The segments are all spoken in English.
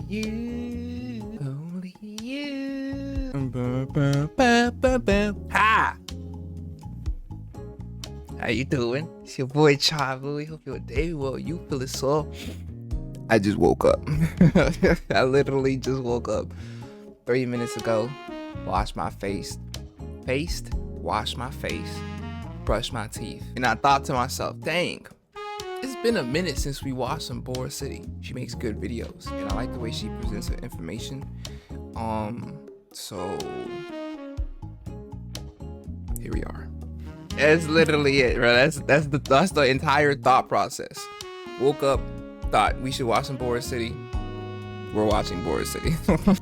you, only you. Ha! How you doing? It's your boy Chavo. We hope your day well. You feel it so. I just woke up. I literally just woke up 3 minutes ago. Washed my face. Washed my face. Brushed my teeth. And I thought to myself, dang, it's been a minute since we watched some Boracity. She makes good videos. And I like the way she presents her information. So here we are. That's literally it, bro. That's the entire thought process. Woke up, thought we should watch some Boracity. We're watching Boracity.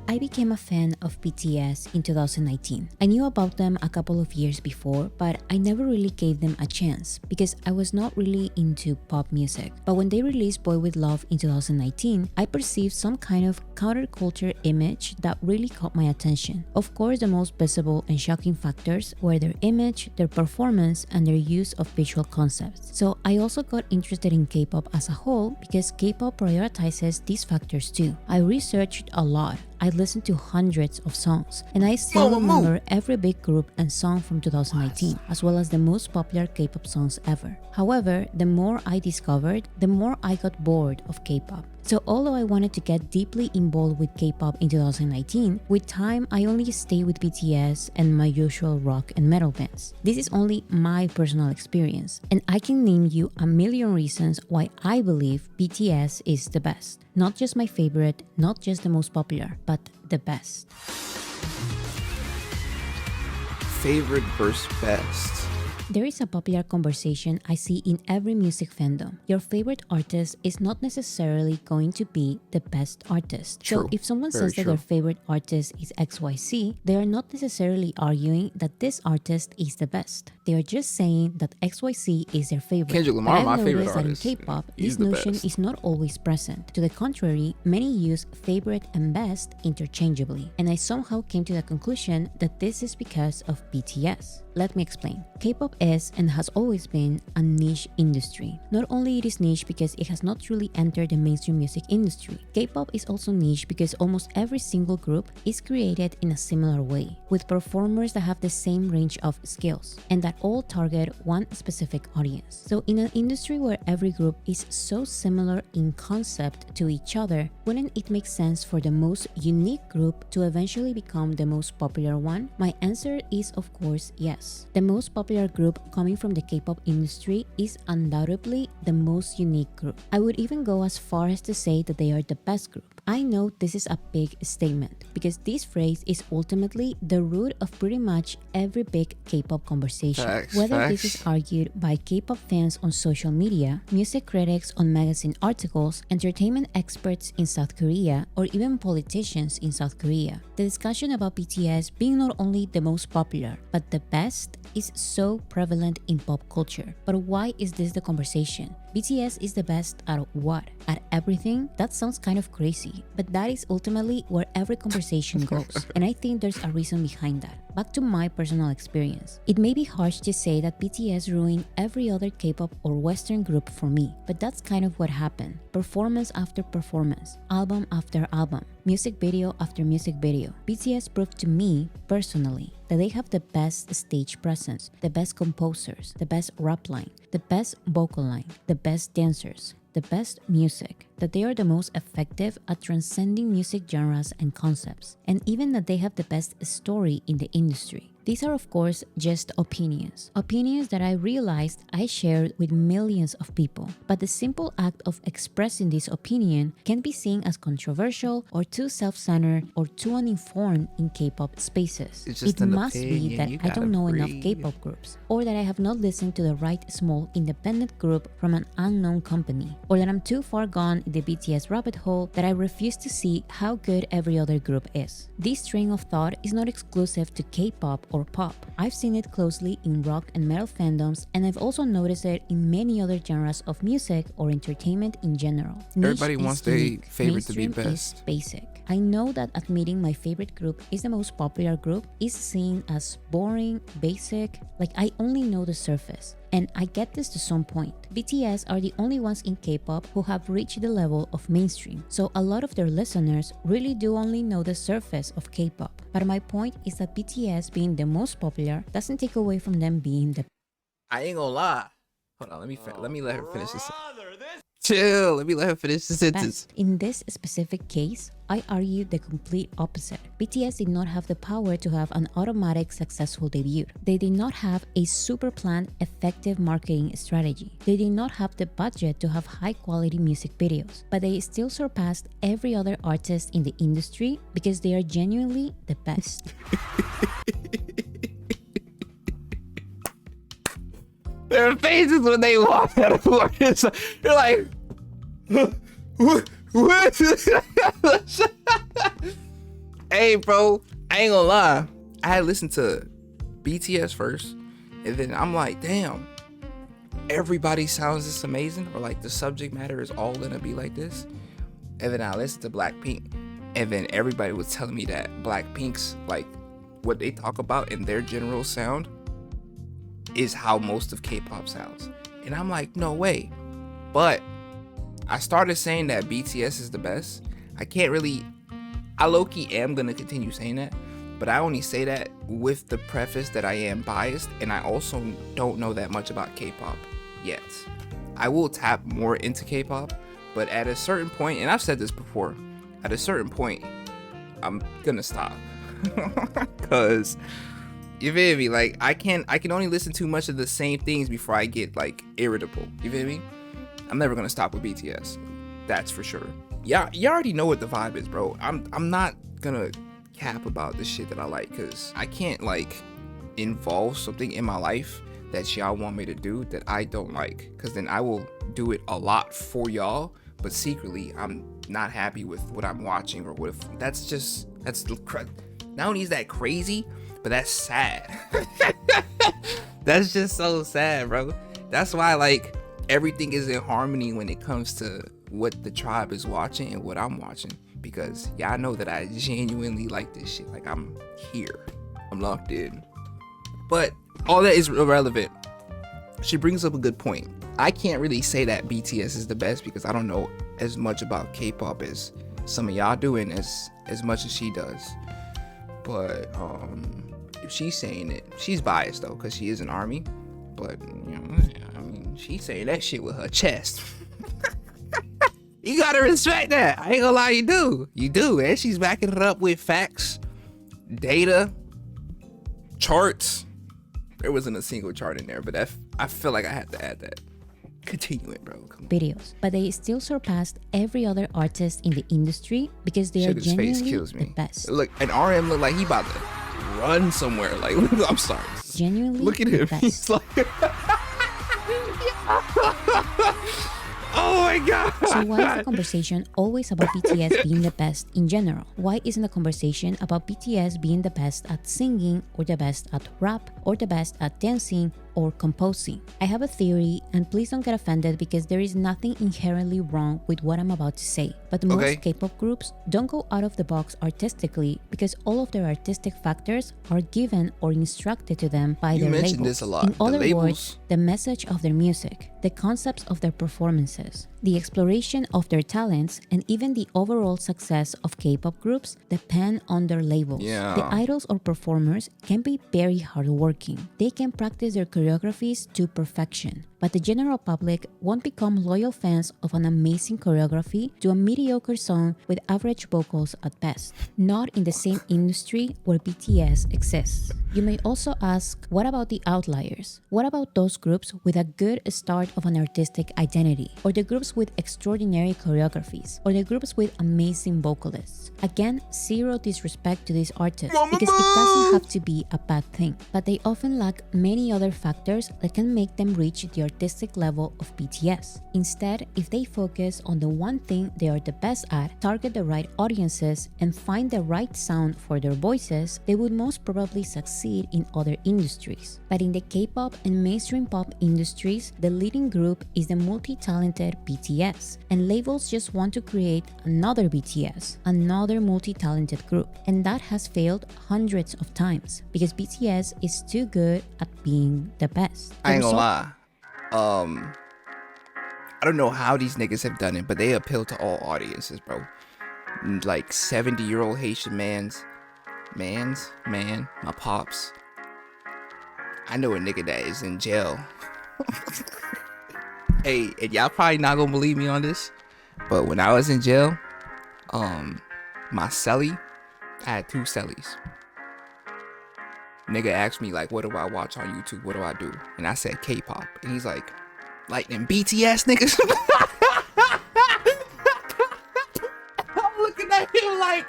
I became a fan of BTS in 2019. I knew about them a couple of years before, but I never really gave them a chance because I was not really into pop music. But when they released Boy With Love in 2019, I perceived some kind of counterculture image that really caught my attention. Of course, the most visible and shocking factors were their image, their performance, and their use of visual concepts. So I also got interested in K-pop as a whole because K-pop prioritizes these factors too. I researched a lot. I listened to hundreds of songs, and I still remember every big group and song from 2019, as well as the most popular K-pop songs ever. However, the more I discovered, the more I got bored of K-pop. So although I wanted to get deeply involved with K-pop in 2019, with time I only stay with BTS and my usual rock and metal bands. This is only my personal experience, and I can name you a million reasons why I believe BTS is the best. Not just my favorite, not just the most popular, but the best. Favorite versus best. There is a popular conversation I see in every music fandom. Your favorite artist is not necessarily going to be the best artist. True. So if someone Very says that their favorite artist is XYZ, they are not necessarily arguing that this artist is the best. They are just saying that XYZ is their favorite. Kendrick Lamar, my favorite that artist. in K-pop, He's this the notion best. is not always present. To the contrary, many use favorite and best interchangeably. And I somehow came to the conclusion that this is because of BTS. Let me explain. K-pop is and has always been a niche industry. Not only it is niche because it has not truly entered the mainstream music industry, K-pop is also niche because almost every single group is created in a similar way, with performers that have the same range of skills, and that all target one specific audience. So in an industry where every group is so similar in concept to each other, wouldn't it make sense for the most unique group to eventually become the most popular one? My answer is of course yes. The most popular group coming from the K-pop industry is undoubtedly the most unique group. I would even go as far as to say that they are the best group. I know this is a big statement because this phrase is ultimately the root of pretty much every big K-pop conversation. Whether this is argued by K-pop fans on social media, music critics on magazine articles, entertainment experts in South Korea, or even politicians in South Korea. The discussion about BTS being not only the most popular, but the best is so prevalent in pop culture. But why is this the conversation? BTS is the best at what? At everything? That sounds kind of crazy, but that is ultimately where every conversation goes, and I think there's a reason behind that. Back to my personal experience. It may be harsh to say that BTS ruined every other K-pop or Western group for me, but that's kind of what happened. Performance after performance, album after album, music video after music video. BTS proved to me, personally, that they have the best stage presence, the best composers, the best rap line, the best vocal line, the best dancers, the best music, that they are the most effective at transcending music genres and concepts, and even that they have the best story in the industry. These are of course just opinions that I realized I shared with millions of people, but the simple act of expressing this opinion can be seen as controversial or too self-centered or too uninformed in K-pop spaces. It's just It an must be opinion. that I don't know enough K-pop groups, or that I have not listened to the right small independent group from an unknown company, or that I'm too far gone in the BTS rabbit hole that I refuse to see how good every other group is. This train of thought is not exclusive to K-pop or pop. I've seen it closely in rock and metal fandoms, and I've also noticed it in many other genres of music or entertainment in general. Everybody wants their unique. favorite to be Mainstream best. is basic. I know that admitting my favorite group is the most popular group is seen as boring, basic, like I only know the surface. And I get this to some point. BTS are the only ones in K-pop who have reached the level of mainstream, so a lot of their listeners really do only know the surface of K-pop. But my point is that BTS being the most popular doesn't take away from them being the... I ain't gonna lie. Hold on, let me let her finish this. Chill, let me let her finish the sentence. best. In this specific case, I argue the complete opposite. BTS did not have the power to have an automatic successful debut. They did not have a super planned, effective marketing strategy. They did not have the budget to have high quality music videos, but they still surpassed every other artist in the industry because they are genuinely the best. Their faces when they walk out of work, they're like, what? Hey, bro, I ain't gonna lie. I had listened to BTS first, and then I'm like, damn, everybody sounds this amazing, or like the subject matter is all gonna be like this. And then I listened to Blackpink, and then everybody was telling me that Blackpink's, like, what they talk about in their general sound is how most of K-pop sounds. And I'm like, no way. But I started saying that BTS is the best. I low-key am gonna continue saying that, but I only say that with the preface that I am biased, and I also don't know that much about K-pop yet. I will tap more into K-pop, but at a certain point, and I've said this before, at a certain point, I'm gonna stop. Cause you feel me? Like I can only listen to much of the same things before I get like irritable. You feel me? I'm never gonna stop with BTS. That's for sure. Yeah, you already know what the vibe is, bro. I'm not gonna cap about the shit that I like, cause I can't like involve something in my life that y'all want me to do that I don't like, cause then I will do it a lot for y'all, but secretly I'm not happy with what I'm watching or what if that's not only is that crazy, but that's sad. That's just so sad, bro. That's why like everything is in harmony when it comes to what the tribe is watching and what I'm watching, because y'all know that I genuinely like this shit. Like I'm here, I'm locked in. But all that is irrelevant. She brings up a good point. I can't really say that BTS is the best because I don't know as much about K-pop as some of y'all do, and as much as she does. But if she's saying it, she's biased though, because she is an army. But you know, I mean, she's saying that shit with her chest. You gotta respect that. I ain't gonna lie, you do. And she's backing it up with facts, data, charts. There wasn't a single chart in there, but I feel like I had to add that. Continue it, bro. Videos, but they still surpassed every other artist in the industry because they Sugar's are genuinely face kills me. the best. Look, an RM look like he about to run somewhere. Like, I'm sorry. Genuinely Look at the him. best. He's like, oh my god. So why is the conversation always about BTS being the best in general? Why isn't the conversation about BTS being the best at singing, or the best at rap, or the best at dancing, or composing? I have a theory, and please don't get offended because there is nothing inherently wrong with what I'm about to say. But most K-pop groups don't go out of the box artistically because all of their artistic factors are given or instructed to them by their labels. You mentioned this a lot. In other words, the message of their music, the concepts of their performances, the exploration of their talents, and even the overall success of K-pop groups depend on their labels. Yeah. The idols or performers can be very hardworking. They can practice their choreographies to perfection. But the general public won't become loyal fans of an amazing choreography to a mediocre song with average vocals at best. Not in the same industry where BTS exists. You may also ask, what about the outliers? What about those groups with a good start of an artistic identity? Or the groups with extraordinary choreographies? Or the groups with amazing vocalists? Again, zero disrespect to these artists because it doesn't have to be a bad thing. But they often lack many other factors that can make them reach the artistic level of BTS. Instead, if they focus on the one thing they are the best at, target the right audiences, and find the right sound for their voices, they would most probably succeed in other industries. But in the K-pop and mainstream pop industries, the leading group is the multi-talented BTS, and labels just want to create another BTS, another multi-talented group, and that has failed hundreds of times because BTS is too good at being the best. I ain't gonna lie. I don't know how these niggas have done it, but they appeal to all audiences, bro. Like 70-year-old Haitian man, my pops. I know a nigga that is in jail. Hey, and y'all probably not gonna believe me on this, but when I was in jail, my cellie, I had 2 cellies. Nigga asked me like, what do I watch on YouTube? What do I do? And I said K-pop, and he's like them BTS niggas. I'm looking at him like,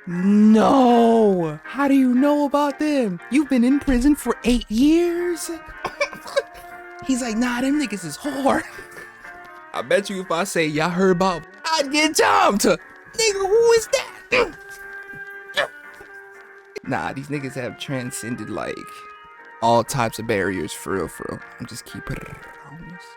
no. How do you know about them? You've been in prison for 8 years. He's like, nah, them niggas is hard. I bet you if I say y'all heard about, I'd get jumped. Nigga, who is that? Nah, these niggas have transcended like all types of barriers, for real. I'm just keeping it honest.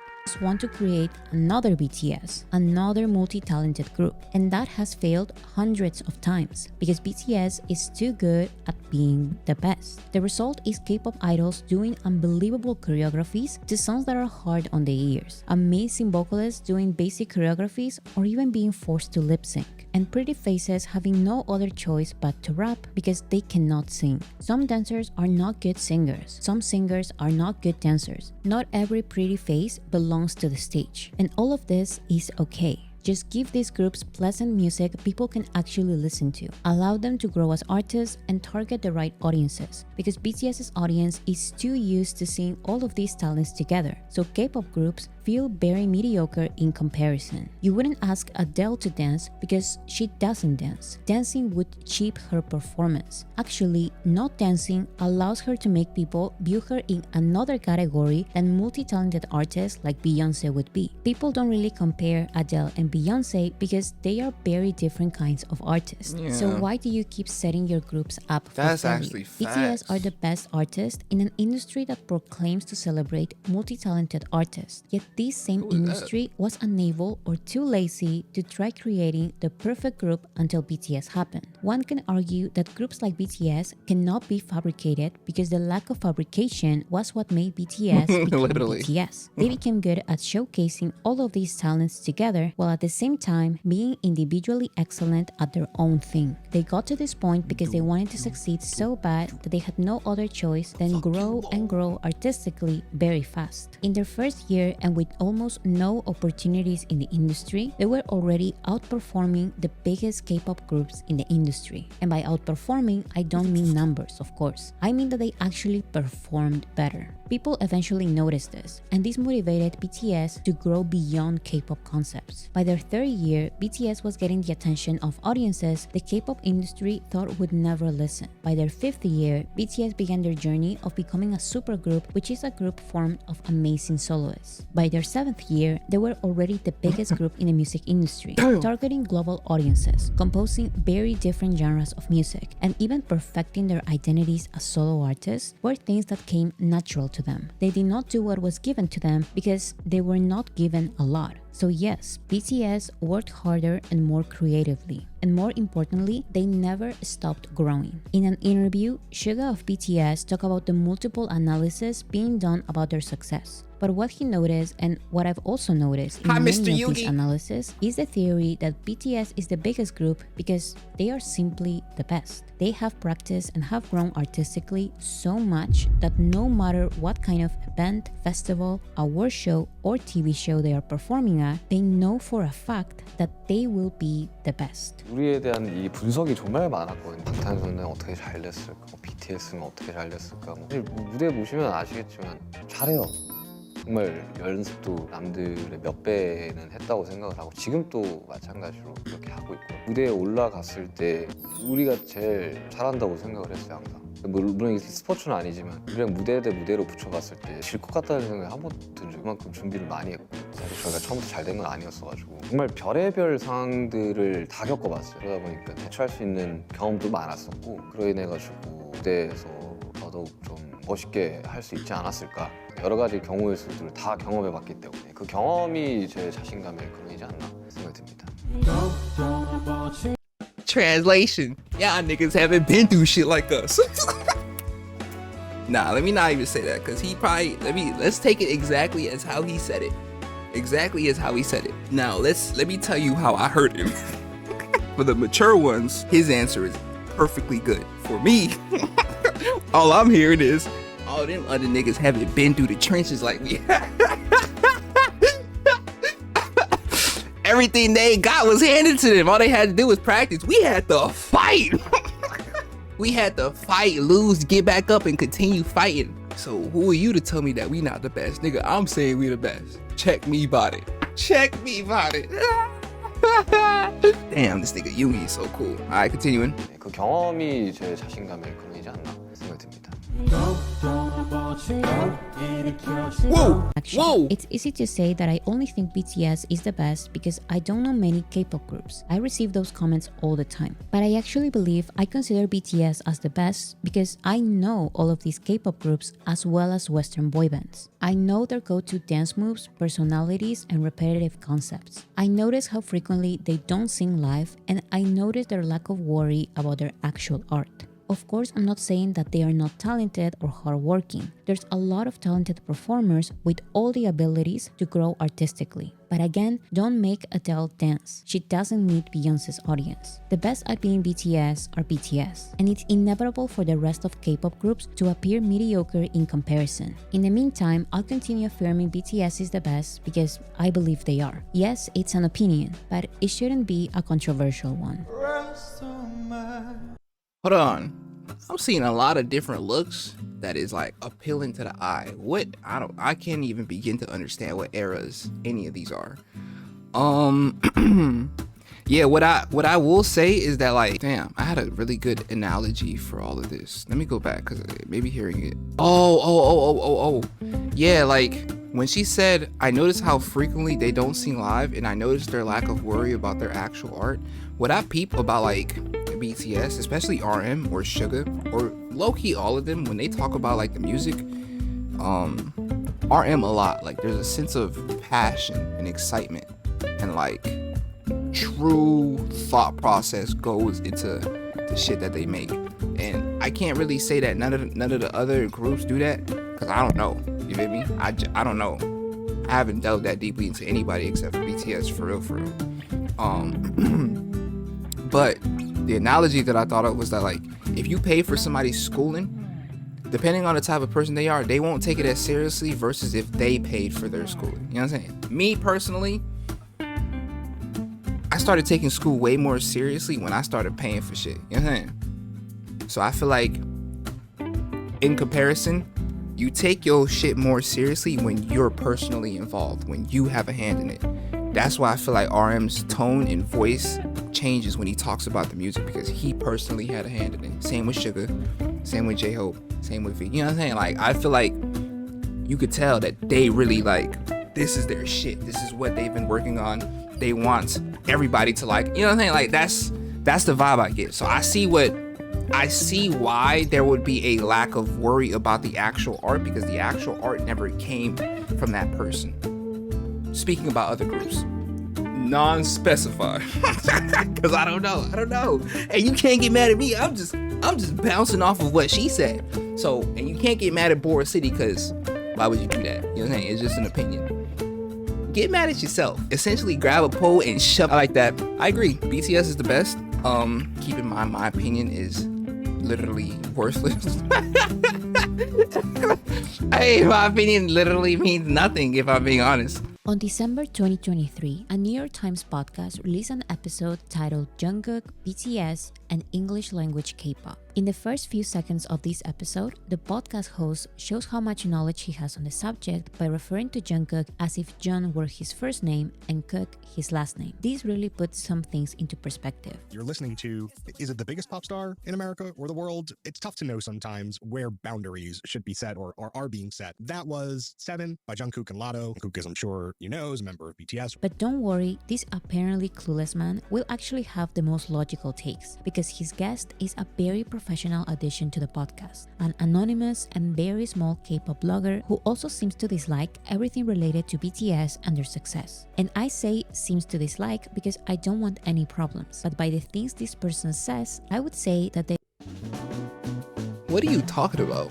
Want to create another BTS, another multi-talented group, and that has failed hundreds of times because BTS is too good at being the best. The result is K-pop idols doing unbelievable choreographies to songs that are hard on the ears, amazing vocalists doing basic choreographies or even being forced to lip sync, and pretty faces having no other choice but to rap because they cannot sing. Some dancers are not good singers, some singers are not good dancers. Not every pretty face belongs to the stage, and all of this is okay. Just give these groups pleasant music people can actually listen to. Allow them to grow as artists and target the right audiences, because BTS's audience is too used to seeing all of these talents together, so K-pop groups feel very mediocre in comparison. You wouldn't ask Adele to dance because she doesn't dance. Dancing would cheap her performance. Actually, not dancing allows her to make people view her in another category than multi-talented artists like Beyoncé would be. People don't really compare Adele and Beyoncé because they are very different kinds of artists. Yeah. So why do you keep setting your groups up for That's failure? actually BTS facts. are the best artists in an industry that proclaims to celebrate multi-talented artists. Yet this same Who is industry was unable or too lazy to try creating the perfect group until BTS happened. One can argue that groups like BTS cannot be fabricated because the lack of fabrication was what made BTS become Literally. BTS. They became good at showcasing all of these talents together while at the same time being individually excellent at their own thing. They got to this point because they wanted to succeed so bad that they had no other choice than grow and grow artistically very fast. In their first year and with almost no opportunities in the industry, they were already outperforming the biggest K-pop groups in the industry. And by outperforming, I don't mean numbers, of course. I mean that they actually performed better. People eventually noticed this, and this motivated BTS to grow beyond K-pop concepts. By their third year, BTS was getting the attention of audiences the K-pop industry thought would never listen. By their fifth year, BTS began their journey of becoming a supergroup, which is a group formed of amazing soloists. By their seventh year, they were already the biggest group in the music industry, targeting global audiences, composing very different genres of music, and even perfecting their identities as solo artists were things that came natural to them. They did not do what was given to them because they were not given a lot. So yes, BTS worked harder and more creatively. And more importantly, they never stopped growing. In an interview, Suga of BTS talked about the multiple analysis being done about their success. But what he noticed, and what I've also noticed in Hi, many Mr. of these Yugi. analysis, is the theory that BTS is the biggest group because they are simply the best. They have practiced and have grown artistically so much that no matter what kind of event, festival, award show, or TV show they are performing at, they know for a fact that they will be the best. 우리에 대한 이 분석이 정말 많았거든요. 방탄소년단 어떻게 잘 됐을까, BTS는 어떻게 잘 됐을까. 사실 무대 보시면 아시겠지만 잘해요. 정말 연습도 남들의 몇 배는 했다고 생각을 하고 지금도 마찬가지로 그렇게 하고 있고 무대에 올라갔을 때 우리가 제일 잘한다고 생각을 했어요 항상. 물론 이게 스포츠는 아니지만 우리랑 무대 대 무대로 붙여봤을 때 질 것 같다는 생각이 한 번도 든 적이 그만큼 준비를 많이 했고 사실 저희가 처음부터 잘 된 건 아니었어가지고 정말 별의별 상황들을 다 겪어봤어요. 그러다 보니까 대처할 수 있는 경험도 많았었고 그로 인해 가지고 무대에서 더더욱 좀 멋있게 할 수 있지 않았을까. 여러 가지 경우의 수들을 다 경험해봤기 때문에 그 경험이 제 자신감의 근원이지 않나 생각이 듭니다. Translation: y'all niggas haven't been through shit like us. Nah, let me not even say that, because he probably, let's take it exactly as how he said it. Exactly as how he said it. Now, let me tell you how I heard him. For the mature ones, his answer is perfectly good. For me, all I'm hearing is, all them other niggas haven't been through the trenches like we have. Everything they got was handed to them. All they had to do was practice. We had to fight. We had to fight, lose, get back up, and continue fighting. So who are you to tell me that we not the best? Nigga, I'm saying we the best. Check me about it. Check me about it. Damn, this nigga Yumi is so cool. Alright, continuing. 그 경험이 제 자신감의 근원이지 않나 생각이 듭니다. Whoa! Actually, Whoa! it's easy to say that I only think BTS is the best because I don't know many K-pop groups. I receive those comments all the time. But I actually believe I consider BTS as the best because I know all of these K-pop groups as well as Western boy bands. I know their go-to dance moves, personalities, and repetitive concepts. I notice how frequently they don't sing live, and I notice their lack of worry about their actual art. Of course, I'm not saying that they are not talented or hardworking. There's a lot of talented performers with all the abilities to grow artistically. But again, don't make Adele dance. She doesn't need Beyonce's audience. The best at being BTS are BTS, and it's inevitable for the rest of K-pop groups to appear mediocre in comparison. In the meantime, I'll continue affirming BTS is the best because I believe they are. Yes, it's an opinion, but it shouldn't be a controversial one. Hold on. I'm seeing a lot of different looks that is like appealing to the eye. I can't even begin to understand what eras any of these are. Yeah, what I will say is that, like, damn, I had a really good analogy for all of this. Let me go back, because maybe hearing it. Oh. Yeah, like, when she said, I notice how frequently they don't sing live, and I notice their lack of worry about their actual art. What I peep about, like, BTS, especially RM or Suga, or low-key all of them, when they talk about, like, the music, RM a lot. Like, there's a sense of passion and excitement, and, like, true thought process goes into the shit that they make. And I can't really say that none of the other groups do that, because I don't know. You feel me? I don't know. I haven't delved that deeply into anybody except for BTS, for real. But the analogy that I thought of was that, like, if you pay for somebody's schooling, depending on the type of person they are, they won't take it as seriously versus if they paid for their schooling. You know what I'm saying? Me personally, I started taking school way more seriously when I started paying for shit. You know what I'm saying? So I feel like, in comparison, you take your shit more seriously when you're personally involved, when you have a hand in it. That's why I feel like RM's tone and voice changes when he talks about the music, because he personally had a hand in it. Same with Suga, same with J-Hope, same with V. You know what I'm saying? Like, I feel like you could tell that they really, like, this is their shit. This is what they've been working on. They want everybody to, like, you know what I'm saying? Like, that's the vibe I get. So I see why there would be a lack of worry about the actual art, because the actual art never came from that person. Speaking about other groups, non-specified, because I don't know. Hey, you can't get mad at me. I'm just bouncing off of what she said. So, and you can't get mad at Boracity, because why would you do that? You know what I'm saying? It's just an opinion. Get mad at yourself. Essentially, grab a pole and shove it like that. I agree. BTS is the best. Keep in mind, my opinion is literally worthless. Hey, my opinion literally means nothing, if I'm being honest. On December 2023, a New York Times podcast released an episode titled Jungkook, BTS, and English Language K-pop. In the first few seconds of this episode, the podcast host shows how much knowledge he has on the subject by referring to Jungkook as if Jung were his first name and Cook his last name. This really puts some things into perspective. You're listening to, is it the biggest pop star in America or the world? It's tough to know sometimes where boundaries should be set or are being set. That was 7 by Jungkook and Latto. Jungkook, as I'm sure you know, is a member of BTS. But don't worry, this apparently clueless man will actually have the most logical takes, because his guest is a very professional addition to the podcast, an anonymous and very small K-pop blogger who also seems to dislike everything related to BTS and their success. And I say seems to dislike because I don't want any problems, but by the things this person says, I would say that they... What are you talking about?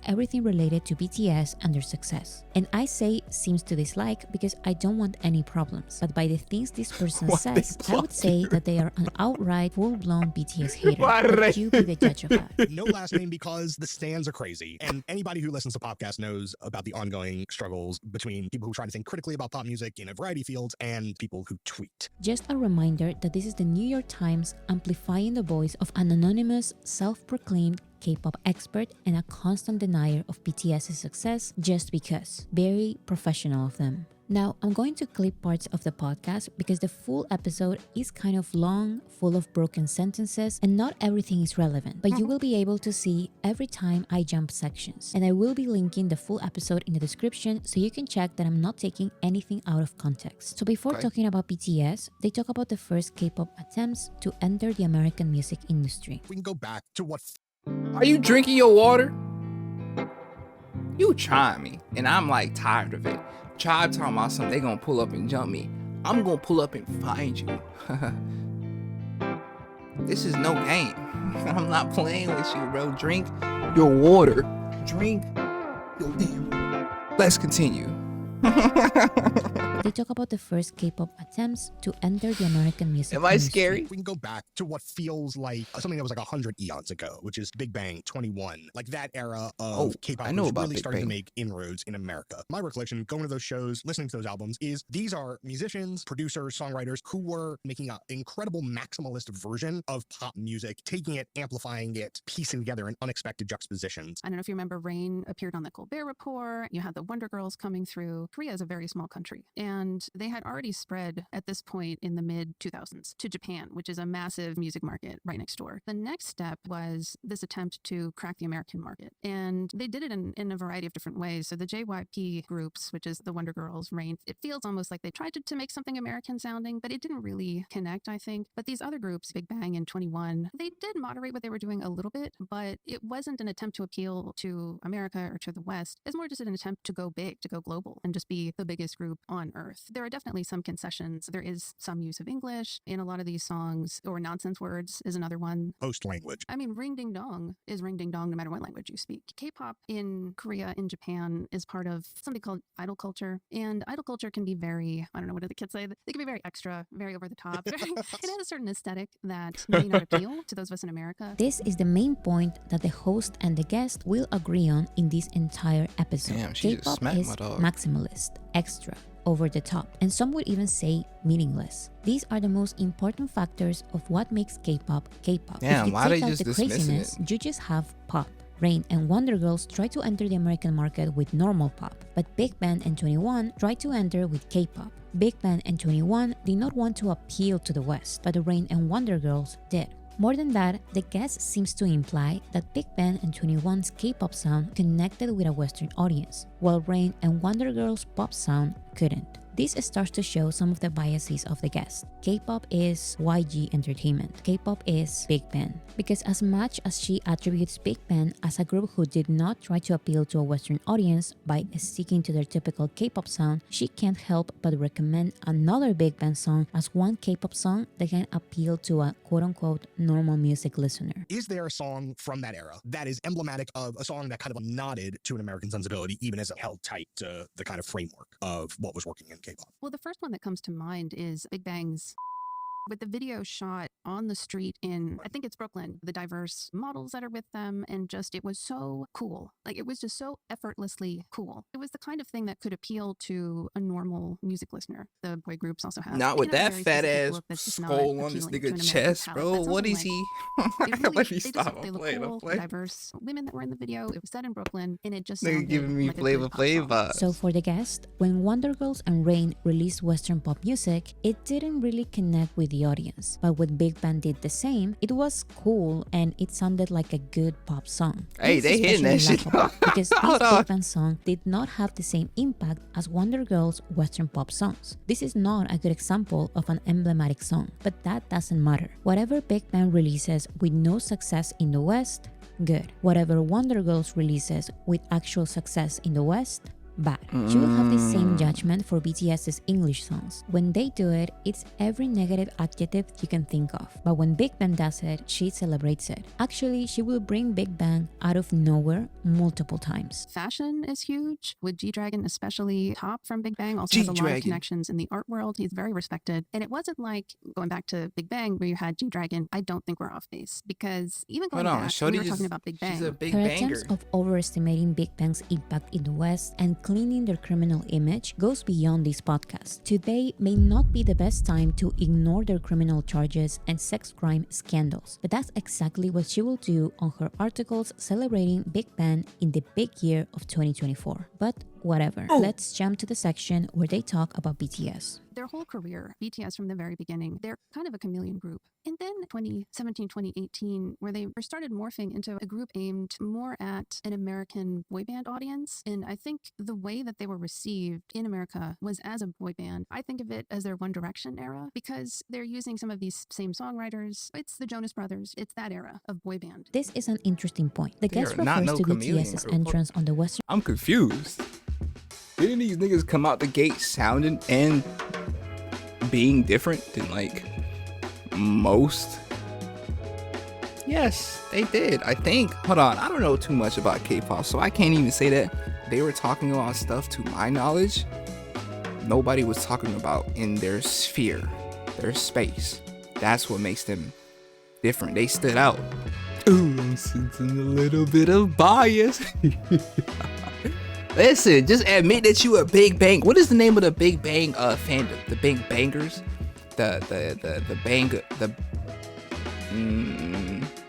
everything related to BTS and their success. And I say seems to dislike because I don't want any problems. But by the things this person says, I would say that they are an outright full-blown BTS hater. But you be the judge of that. No last name because the stands are crazy. And anybody who listens to podcasts knows about the ongoing struggles between people who try to think critically about pop music in a variety of fields and people who tweet. Just a reminder that this is the New York Times amplifying the voice of an anonymous, self-proclaimed K-pop expert and a constant denier of BTS's success just because. Very professional of them. Now, I'm going to clip parts of the podcast because the full episode is kind of long, full of broken sentences, and not everything is relevant. But you will be able to see every time I jump sections. And I will be linking the full episode in the description so you can check that I'm not taking anything out of context. So before talking about BTS, they talk about the first K-pop attempts to enter the American music industry. We can go back to what Are you drinking your water? You trying me, and I'm like tired of it. Tribe talking about something, they gonna pull up and jump me. I'm gonna pull up and find you. This is no game. I'm not playing with you, bro. Drink your water. Drink your damn. Let's continue. They talk about the first K-pop attempts to enter the American music Am I industry. scary? we can go back to what feels like something that was like 100 eons ago, which is Big Bang 21. Like that era of K-pop I know was about really Big starting to Bang. make inroads in America. My recollection, going to those shows, listening to those albums, is these are musicians, producers, songwriters who were making an incredible maximalist version of pop music, taking it, amplifying it, piecing together in unexpected juxtapositions. I don't know if you remember, Rain appeared on the Colbert Report. You had the Wonder Girls coming through. Korea is a very small country, and they had already spread at this point in the mid-2000s to Japan, which is a massive music market right next door. The next step was this attempt to crack the American market, and they did it in a variety of different ways. So the JYP groups, which is the Wonder Girls, Rain, it feels almost like they tried to make something American sounding, but it didn't really connect, I think. But these other groups, Big Bang and 21, they did moderate what they were doing a little bit, but it wasn't an attempt to appeal to America or to the West. It's more just an attempt to go big, to go global, and just be the biggest group on earth. There are definitely some concessions. There is some use of English in a lot of these songs, or nonsense words is another one. Post language. I mean, ring ding dong is ring ding dong no matter what language you speak. K-pop in Korea, in Japan, is part of something called idol culture. And idol culture can be very, I don't know, what do the kids say? They can be very extra, very over the top. It has a certain aesthetic that may not appeal to those of us in America. This is the main point that the host and the guest will agree on in this entire episode. Damn, she just K-pop smacked is my dog. maximalist, extra, over the top, and some would even say meaningless. These are the most important factors of what makes K-pop K-pop. Damn, if you why take they out just the dismissing craziness, you just have pop. Rain and Wonder Girls try to enter the American market with normal pop, but Big Bang and 21 try to enter with K-pop. Big Bang and 21 did not want to appeal to the West, but the Rain and Wonder Girls did. More than that, the guest seems to imply that Big Bang and 21's K-pop sound connected with a Western audience, while Rain and Wonder Girls' pop sound couldn't. This starts to show some of the biases of the guest. K-pop is YG Entertainment. K-pop is Big Bang. Because as much as she attributes Big Bang as a group who did not try to appeal to a Western audience by sticking to their typical K-pop sound, she can't help but recommend another Big Bang song as one K-pop song that can appeal to a quote-unquote normal music listener. Is there a song from that era that is emblematic of a song that kind of nodded to an American sensibility, even as it held tight to the kind of framework of what was working in K-pop? Well, the first one that comes to mind is Big Bang's with the video shot on the street in, I think it's Brooklyn, the diverse models that are with them, and just, it was so cool. Like, it was just so effortlessly cool. It was the kind of thing that could appeal to a normal music listener. The boy groups also have. Not with a that very fat specific ass look that's just not skull on this appealing to an nigga's American chest, palate, bro. but What something is he? It really, Let me they stop. look I'm cool, playing. diverse women that were in the video. It was set in Brooklyn, and it just Nigga sounded giving me like a Flavor good pop song. Flav So for the guest, when Wonder Girls and Rain released Western pop music, it didn't really connect with the audience. But when Big Bang did the same, it was cool and it sounded like a good pop song. Hey, This they is hitting that especially shit. laughable because Hold this on. Big Bang song did not have the same impact as Wonder Girls' Western pop songs. This is not a good example of an emblematic song, but that doesn't matter. Whatever Big Bang releases with no success in the West, good. Whatever Wonder Girls releases with actual success in the West, bad. She will have the same judgment for BTS's English songs. When they do it, it's every negative adjective you can think of. But when Big Bang does it, she celebrates it. Actually, she will bring Big Bang out of nowhere multiple times. Fashion is huge, with G-Dragon especially. Top from Big Bang also has a lot of connections in the art world. He's very respected. And it wasn't like going back to Big Bang where you had G-Dragon. I don't think we're off base, because even going back, when we were talking about Big Bang. She's a big Her banger. attempts of overestimating Big Bang's impact in the West and cleaning their criminal image goes beyond this podcast. Today may not be the best time to ignore their criminal charges and sex crime scandals, but that's exactly what she will do on her articles celebrating Big Bang in the big year of 2024. But whatever, let's jump to the section where they talk about BTS. Their whole career, BTS from the very beginning, they're kind of a chameleon group. And then 2017, 2018, where they started morphing into a group aimed more at an American boy band audience. And I think the way that they were received in America was as a boy band. I think of it as their One Direction era, because they're using some of these same songwriters. It's the Jonas Brothers. It's that era of boy band. This is an interesting point. The guest They are not refers no to chameleon BTS's group. entrance on the Western I'm confused. Didn't these niggas come out the gate sounding and being different than like most? Yes, they did. I think. Hold on. I don't know too much about K-pop, so I can't even say that they were talking about stuff, to my knowledge, nobody was talking about in their sphere, their space. That's what makes them different. They stood out. Ooh, I'm sensing a little bit of bias. Listen, just admit that you a Big Bang. What is the name of the Big Bang fandom? The Big Bangers?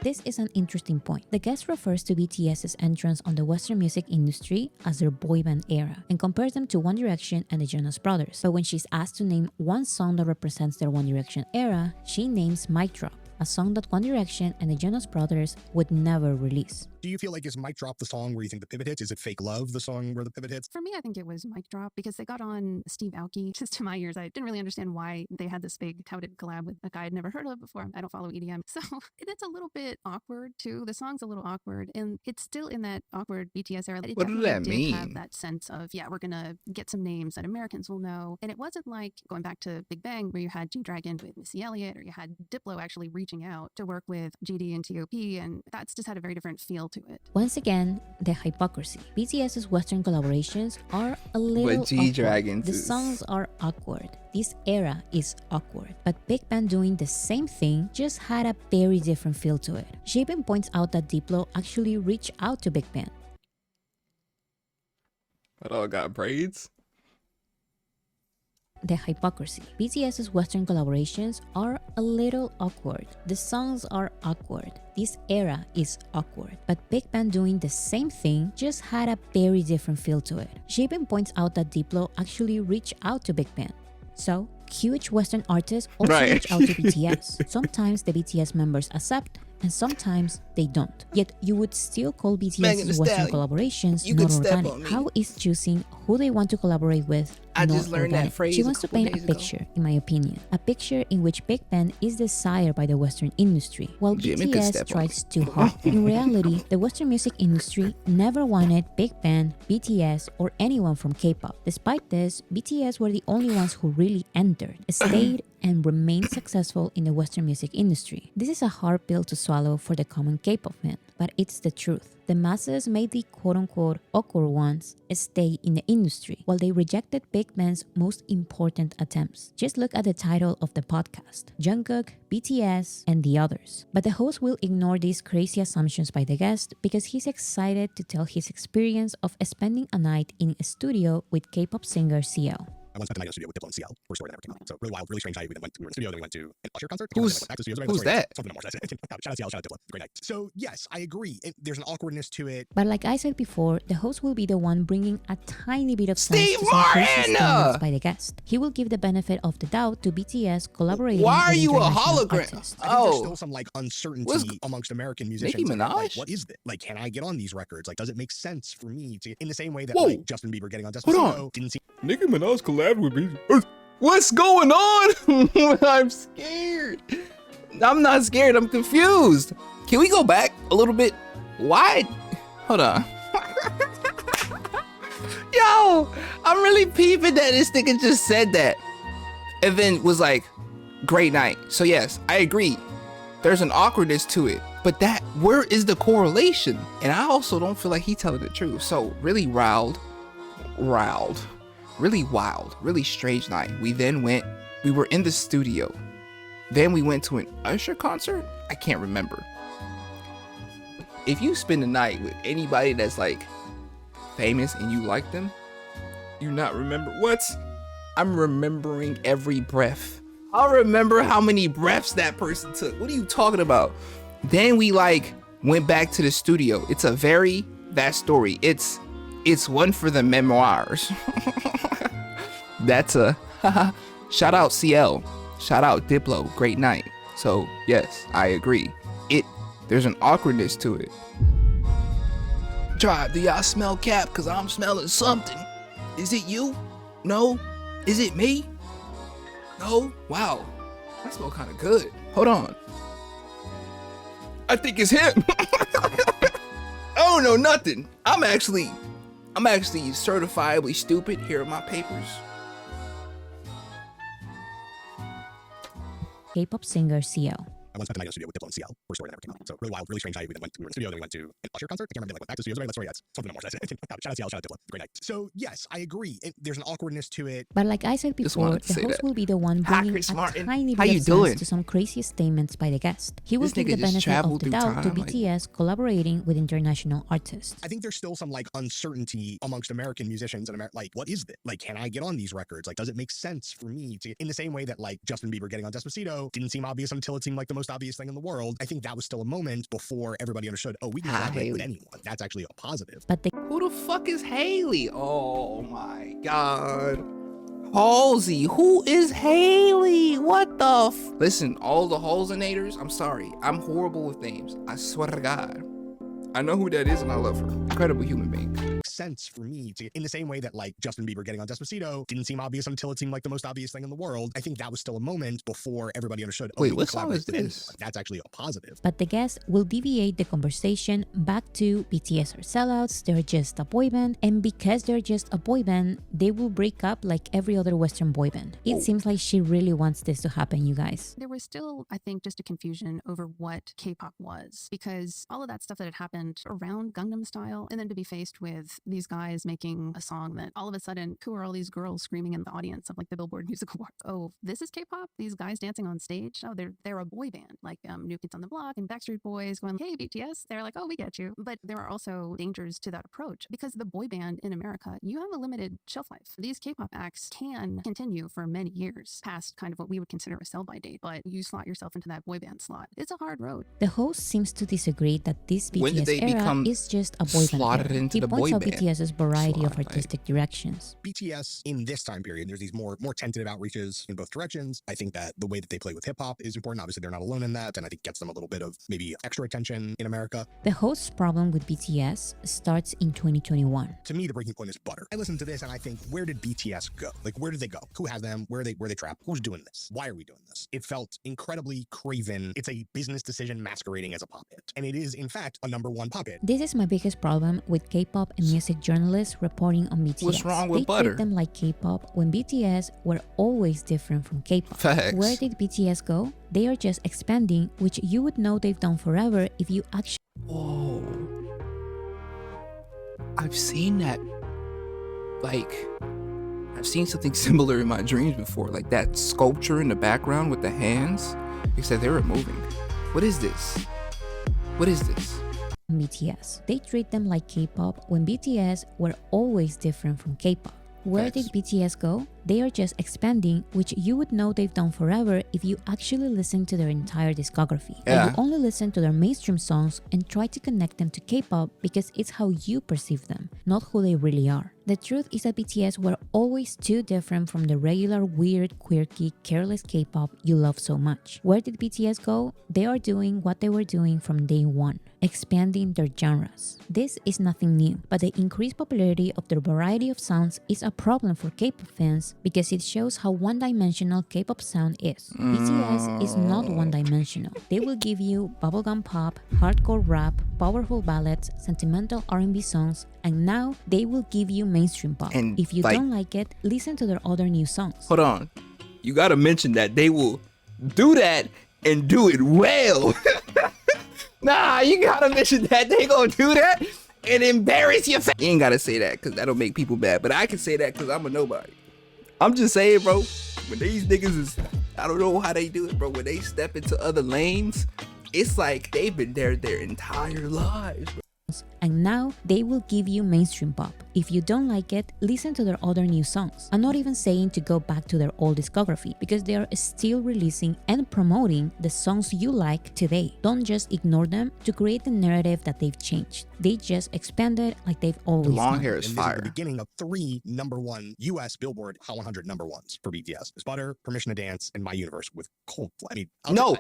This is an interesting point. The guest refers to BTS's entrance on the Western music industry as their boy band era and compares them to One Direction and the Jonas Brothers. But when she's asked to name one song that represents their One Direction era, she names Mic Drop, a song that One Direction and the Jonas Brothers would never release. Do you feel like is Mic Drop the song where you think the pivot hits? Is it Fake Love, the song where the pivot hits? For me, I think it was Mic Drop, because they got on Steve Aoki. Just to my ears, I didn't really understand why they had this big touted collab with a guy I'd never heard of before. I don't follow EDM. So it's a little bit awkward too. The song's a little awkward, and it's still in that awkward BTS era. What does that mean? Have that sense of, yeah, we're going to get some names that Americans will know. And it wasn't like going back to Big Bang where you had G-Dragon with Missy Elliott, or you had Diplo actually reaching out to work with GD and T.O.P. And that's just had a very different feel to it. Once again, the hypocrisy. BTS's Western collaborations are a little G-Dragon awkward. The songs are awkward. This era is awkward. But Big Bang doing the same thing just had a very different feel to it. She even points out that Diplo actually reached out to Big Bang. That all got braids? The hypocrisy. BTS's Western collaborations are a little awkward. The songs are awkward. This era is awkward. But Big Bang doing the same thing just had a very different feel to it. She even points out that Diplo actually reached out to Big Bang. So, huge Western artists also reach out to BTS. Sometimes the BTS members accept, and sometimes they don't. Yet you would still call BTS's Western collaborations not organic. How is choosing who they want to collaborate with not just learned organic? that phrase She wants to paint a picture, in my opinion. A picture in which Big Bang is desired by the Western industry, while BTS tries too hard. In reality, the Western music industry never wanted Big Bang, BTS, or anyone from K-pop. Despite this, BTS were the only ones who really entered, stayed, and remained successful in the Western music industry. This is a hard pill to swallow for the common K-pop fan, but it's the truth. The masses made the quote-unquote awkward ones stay in the industry, while they rejected Big Bang's most important attempts. Just look at the title of the podcast: Jungkook, BTS, and the others. But the host will ignore these crazy assumptions by the guest because he's excited to tell his experience of spending a night in a studio with K-pop singer CL. I once spent the night in a studio with Diplo and CL for a story that never came out. So really wild, really strange night. We were in the studio, then we went to an Usher concert. Who's that? Something more. Shout out CL, shout out Diplo. Great night. So yes, I agree. There's an awkwardness to it. But like I said before, the host will be the one bringing a tiny bit of sense Steve to some crazy Martin! statements by the guest. He will give the benefit of the doubt to BTS collaborating Why are with you a international hologram? artists. I think there's still some like uncertainty amongst American musicians. Nicki Like, Minaj? what is this? Like, can I get on these records? Like, does it make sense for me to, in the same way that Whoa. like Justin Bieber getting on Hold Despacito on. didn't seem Nicki Minaj collabed with me. What's going on? I'm scared. I'm not scared. I'm confused. Can we go back a little bit? Why? Hold on. Yo, Yo, I'm really peeping that this nigga just said that. And then was like, great night. So yes, I agree. There's an awkwardness to it. But where is the correlation? And I also don't feel like he telling the truth. So really really wild, really strange night. We were in the studio. Then we went to an Usher concert. I can't remember. If you spend the night with anybody that's like famous and you like them, you not remember what? I'm remembering every breath. I'll remember how many breaths that person took. What are you talking about? Then we like went back to the studio. It's a very vast story. It's one for the memoirs. That's a shout out CL. Shout out Diplo. Great night. So yes, I agree. There's an awkwardness to it. Tribe, do y'all smell Cap? Cause I'm smelling something. Is it you? No? Is it me? No? Wow. That smell kind of good. Hold on. I think it's him. I don't know nothing. I'm actually certifiably stupid. Here are my papers. K-pop singer CL. I once spent the night in the studio with Diplo and CL. First story that ever came out. So really wild, really strange night. We were in the studio, then we went to an Usher concert. I can't remember, like, went back to the studio. That story, that's something more. Shout out CL, shout out Diplo. Great night. So yes, I agree. There's an awkwardness to it. But like I said before, the host will be the one bringing a tiny How bit you of doing? sense to some crazy statements by the guest. He will This give nigga the just benefit traveled of the through doubt to time, like- BTS collaborating with international artists. I think there's still some like uncertainty amongst American musicians and like, what is this? Like, can I get on these records? Like, does it make sense for me to, in the same way that like Justin Bieber getting on Despacito didn't seem obvious until it seemed like the most obvious thing in the world. I think that was still a moment before everybody understood, oh, we can collaborate with anyone. That's actually a positive. But the Who the fuck is Haley? Oh my god. Halsey, who is Haley? What the Listen, all the Halsenators, I'm sorry. I'm horrible with names. I swear to God. I know who that is and I love her. Incredible human being. Sense for me to, in the same way that like Justin Bieber getting on Despacito didn't seem obvious until it seemed like the most obvious thing in the world. I think that was still a moment before everybody understood, oh, Wait, we what can song collaborate is with this? anyone. That's actually a positive. But the guest will deviate the conversation back to BTS are sellouts, they're just a boy band, and because they're just a boy band, they will break up like every other Western boy band. It seems like she really wants this to happen, you guys. There was still, I think, just a confusion over what K-pop was, because all of that stuff that had happened around Gangnam Style, and then to be faced with these guys making a song that all of a sudden, who are all these girls screaming in the audience of like the Billboard Music Awards? Oh, this is K-pop? These guys dancing on stage? Oh, they're a boy band, like New Kids on the Block and Backstreet Boys going, hey, BTS. They're like, oh, we get you. But there are also dangers to that approach, because the boy band in America, you have a limited shelf life. These K-pop acts can continue for many years past kind of what we would consider a sell-by date, but you slot yourself into that boy band slot. It's a hard road. The host seems to disagree that this When did they BTS era become is just a boy slotted band era. into He the points boy out band BTS's variety of slot, like- artistic directions. BTS in this time period, there's these more tentative outreaches in both directions. I think that the way that they play with hip hop is important. Obviously, they're not alone in that, and I think gets them a little bit of maybe extra attention in America. The host's problem with BTS starts in 2021. To me, the breaking point is butter. I listen to this and I think, where did BTS go? Like, where did they go? Who has them? Where are they trapped? Who's doing this? Why are we doing this? It felt incredibly craven. It's a business decision masquerading as a pop hit, and it is in fact a #1 pop hit. This is my biggest problem with K-pop and music journalists reporting on BTS. What's wrong with they butter? treat them like K-pop when BTS were always different from K-pop. Facts. Where did BTS go? They are just expanding, which you would know they've done forever if you actually Whoa. I've seen that. Like, I've seen something similar in my dreams before. Like that sculpture in the background with the hands. Except they were moving. What is this? What is this? BTS. They treat them like K-pop when BTS were always different from K-pop. Where Facts. did BTS go? They are just expanding, which you would know they've done forever if you actually listen to their entire discography. Yeah. But you only listen to their mainstream songs and try to connect them to K-pop because it's how you perceive them, not who they really are. The truth is that BTS were always too different from the regular, weird, quirky, careless K-pop you love so much. Where did BTS go? They are doing what they were doing from day one, expanding their genres. This is nothing new, but the increased popularity of their variety of sounds is a problem for K-pop fans because it shows how one-dimensional K-pop sound is. BTS is not one-dimensional. They will give you bubblegum pop, hardcore rap, powerful ballads, sentimental R&B songs, and now they will give you mainstream pop. And, if you don't like it, listen to their other new songs. Hold on. You gotta mention that they will do that and do it well. Nah, you gotta mention that they gonna do that and embarrass your face. You ain't gotta say that because that'll make people bad. But I can say that because I'm a nobody. I'm just saying, bro, when these niggas is, I don't know how they do it, bro. When they step into other lanes, it's like they've been there their entire lives, bro. And now they will give you mainstream pop. If you don't like it, listen to their other new songs. I'm not even saying to go back to their old discography because they are still releasing and promoting the songs you like today. Don't just ignore them to create the narrative that they've changed. They just expanded like they've always Long done. hair is And this fire. is the beginning of 3 #1 US Billboard Hot 100 #1s for BTS. It's Butter, Permission to Dance, and My Universe with Coldplay. I mean,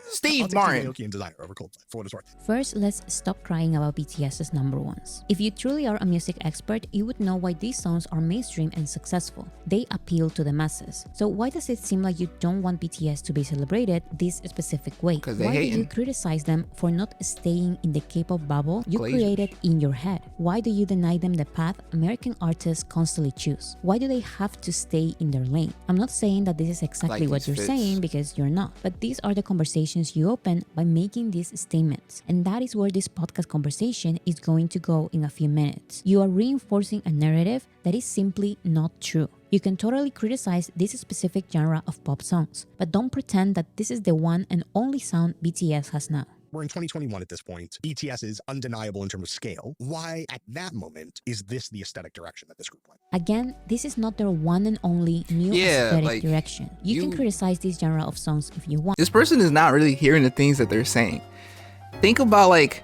Steve I'll take Martin. Aoki and Designer over Coldplay for what it's worth. First, let's stop crying about BTS's number ones. If you truly are a music expert, you would know why these songs are mainstream and successful. They appeal to the masses. So why does it seem like you don't want BTS to be celebrated this specific way? 'Cause they Why do you hating. criticize them for not staying in the K-pop bubble you Glazers. created in your head? Why do you deny them the path American artists constantly choose? Why do they have to stay in their lane? I'm not saying that this is exactly Like what these you're fits. saying because you're not, but these are the conversations you open by making these statements. And that is where this podcast conversation is going to go in a few minutes. You are reinforcing a narrative that is simply not true. You can totally criticize this specific genre of pop songs, but don't pretend that this is the one and only sound BTS has now. We're in 2021 at this point. BTS is undeniable in terms of scale. Why, at that moment, is this the aesthetic direction that this group went? Again, this is not their one and only new Yeah, aesthetic like, direction. You can criticize this genre of songs if you want. This person is not really hearing the things that they're saying. Think about, like,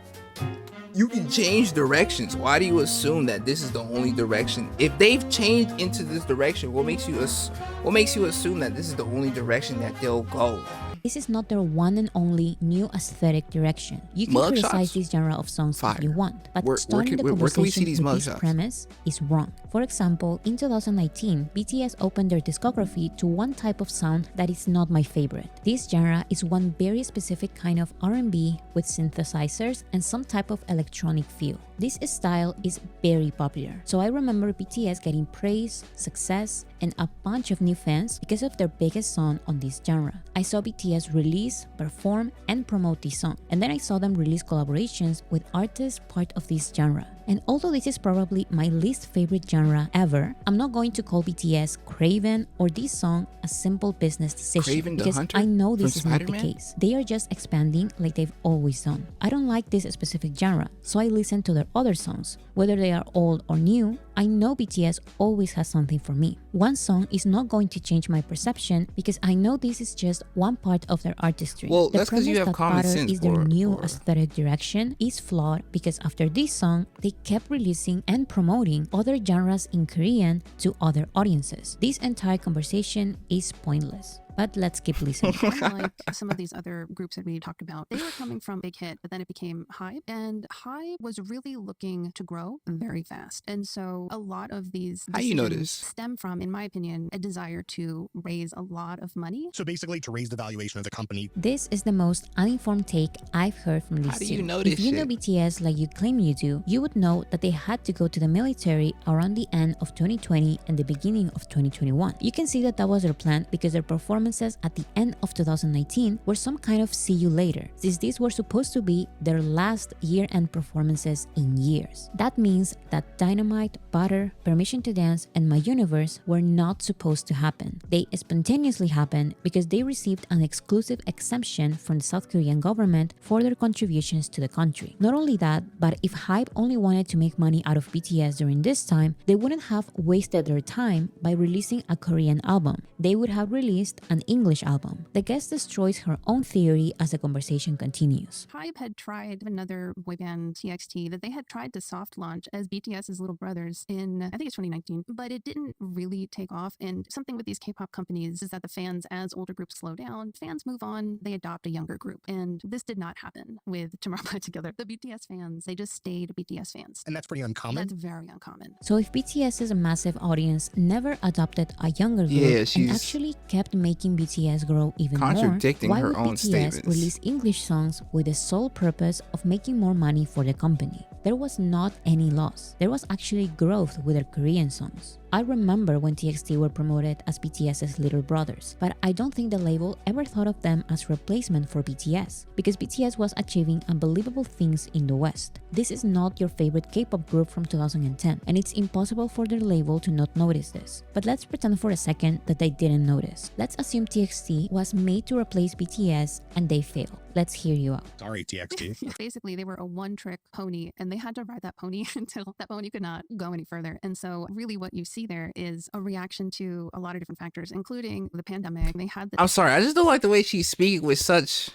you can change directions. Why do you assume that this is the only direction? If they've changed into this direction, what makes you assume that this is the only direction that they'll go? This is not their one and only new aesthetic direction. You can Mugshots? criticize this genre of songs Fire. if you want, but Where starting the can we see conversation these with this mugshots? premise is wrong. For example, in 2019, BTS opened their discography to one type of sound that is not my favorite. This genre is one very specific kind of R&B with synthesizers and some type of electronic feel. This style is very popular, so I remember BTS getting praise, success, and a bunch of new fans because of their biggest song on this genre. I saw BTS release, perform, and promote this song, and then I saw them release collaborations with artists part of this genre. And although this is probably my least favorite genre ever, I'm not going to call BTS craven or this song a simple business decision Craven the because Hunter I know from this is not the Spider-Man? case. They are just expanding like they've always done. I don't like this specific genre, so I listen to their other songs. Whether they are old or new, I know BTS always has something for me. One song is not going to change my perception because I know this is just one part of their artistry. Well, The that's 'cause you premise have that common Butter sense, is their or- new or- aesthetic direction is flawed because after this song, they kept releasing and promoting other genres in Korean to other audiences. This entire conversation is pointless. But let's keep listening. Unlike some of these other groups that we talked about, they were coming from big hit, but then it became Hype, and Hype was really looking to grow very fast. And so a lot of these How you know decisions this? stem from, in my opinion, a desire to raise a lot of money. So basically, to raise the valuation of the company, This is the most uninformed take I've heard from this How do you series. know If this you know shit? BTS like you claim you do, you would know that they had to go to the military around the end of 2020 and the beginning of 2021. You can see that that was their plan because their performances at the end of 2019 were some kind of see you later, since these were supposed to be their last year-end performances in years. That means that Dynamite, Butter, Permission to Dance, and My Universe were not supposed to happen. They spontaneously happened because they received an exclusive exemption from the South Korean government for their contributions to the country. Not only that, but if Hype only wanted to make money out of BTS during this time, they wouldn't have wasted their time by releasing a Korean album. They would have released an English album. The guest destroys her own theory as the conversation continues. Hybe had tried another boy band, TXT, that they had tried to soft launch as BTS's little brothers in, I think it's 2019, but it didn't really take off. And something with these K-pop companies is that the fans, as older groups slow down, fans move on, they adopt a younger group. And this did not happen with Tomorrow By Together. The BTS fans, they just stayed BTS fans. And that's pretty uncommon. That's very uncommon. So if BTS's massive audience never adopted a younger group and actually kept making BTS grow even more, why her would own BTS statements. release English songs with the sole purpose of making more money for the company? There was not any loss. There was actually growth with their Korean songs. I remember when TXT were promoted as BTS's little brothers, but I don't think the label ever thought of them as replacement for BTS, because BTS was achieving unbelievable things in the West. This is not your favorite K-pop group from 2010, and it's impossible for their label to not notice this. But let's pretend for a second that they didn't notice. Let's assume TXT was made to replace BTS and they failed. Let's hear you out. Sorry, TXT. Basically, they were a one-trick pony, and they had to ride that pony until that pony could not go any further. And so really what you see there is a reaction to a lot of different factors, including the pandemic. They had I'm sorry, I just don't like the way she's speaking with such,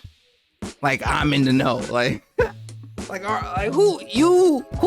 like, I'm in the know. Who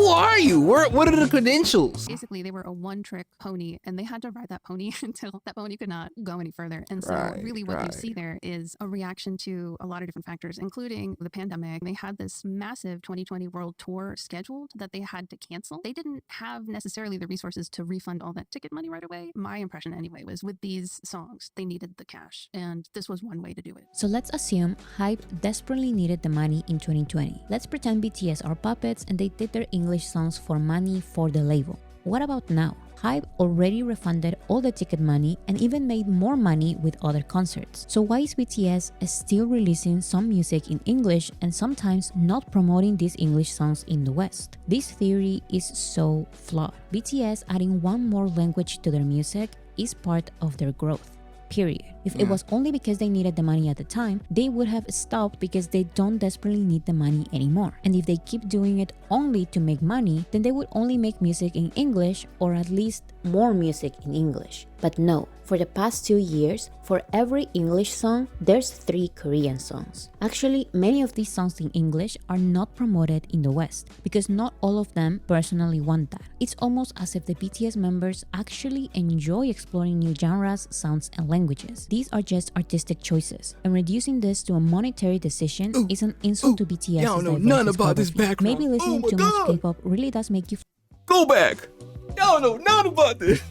are you? What are the credentials? Basically, they were a one-trick pony, and they had to ride that pony until that pony could not go any further. And so really what you see there is a reaction to a lot of different factors, including the pandemic. They had this massive 2020 world tour scheduled that they had to cancel. They didn't have necessarily the resources to refund all that ticket money right away. My impression anyway was with these songs, they needed the cash, and this was one way to do it. So let's assume Hybe desperately needed the money in 2020. Let's pretend BTS are puppets and they did their English songs for money for the label. What about now? Hybe already refunded all the ticket money and even made more money with other concerts. So why is BTS still releasing some music in English and sometimes not promoting these English songs in the West? This theory is so flawed. BTS adding one more language to their music is part of their growth. Period. If it was only because they needed the money at the time, they would have stopped because they don't desperately need the money anymore. And if they keep doing it only to make money, then they would only make music in English, or at least more music in English. But no, for the past 2 years, for every English song, there's 3 Korean songs. Actually, many of these songs in English are not promoted in the West because not all of them personally want that. It's almost as if the BTS members actually enjoy exploring new genres, sounds, and languages. These are just artistic choices, and reducing this to a monetary decision is an insult to BTS's Y'all know diverse none about this discography. background. Maybe listening too much K-pop really does make you Go back. Y'all know none about this.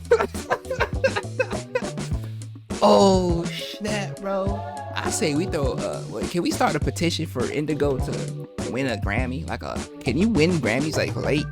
Oh snap, bro! I say we throw. Can we start a petition for Indigo to win a Grammy? Can you win Grammys late?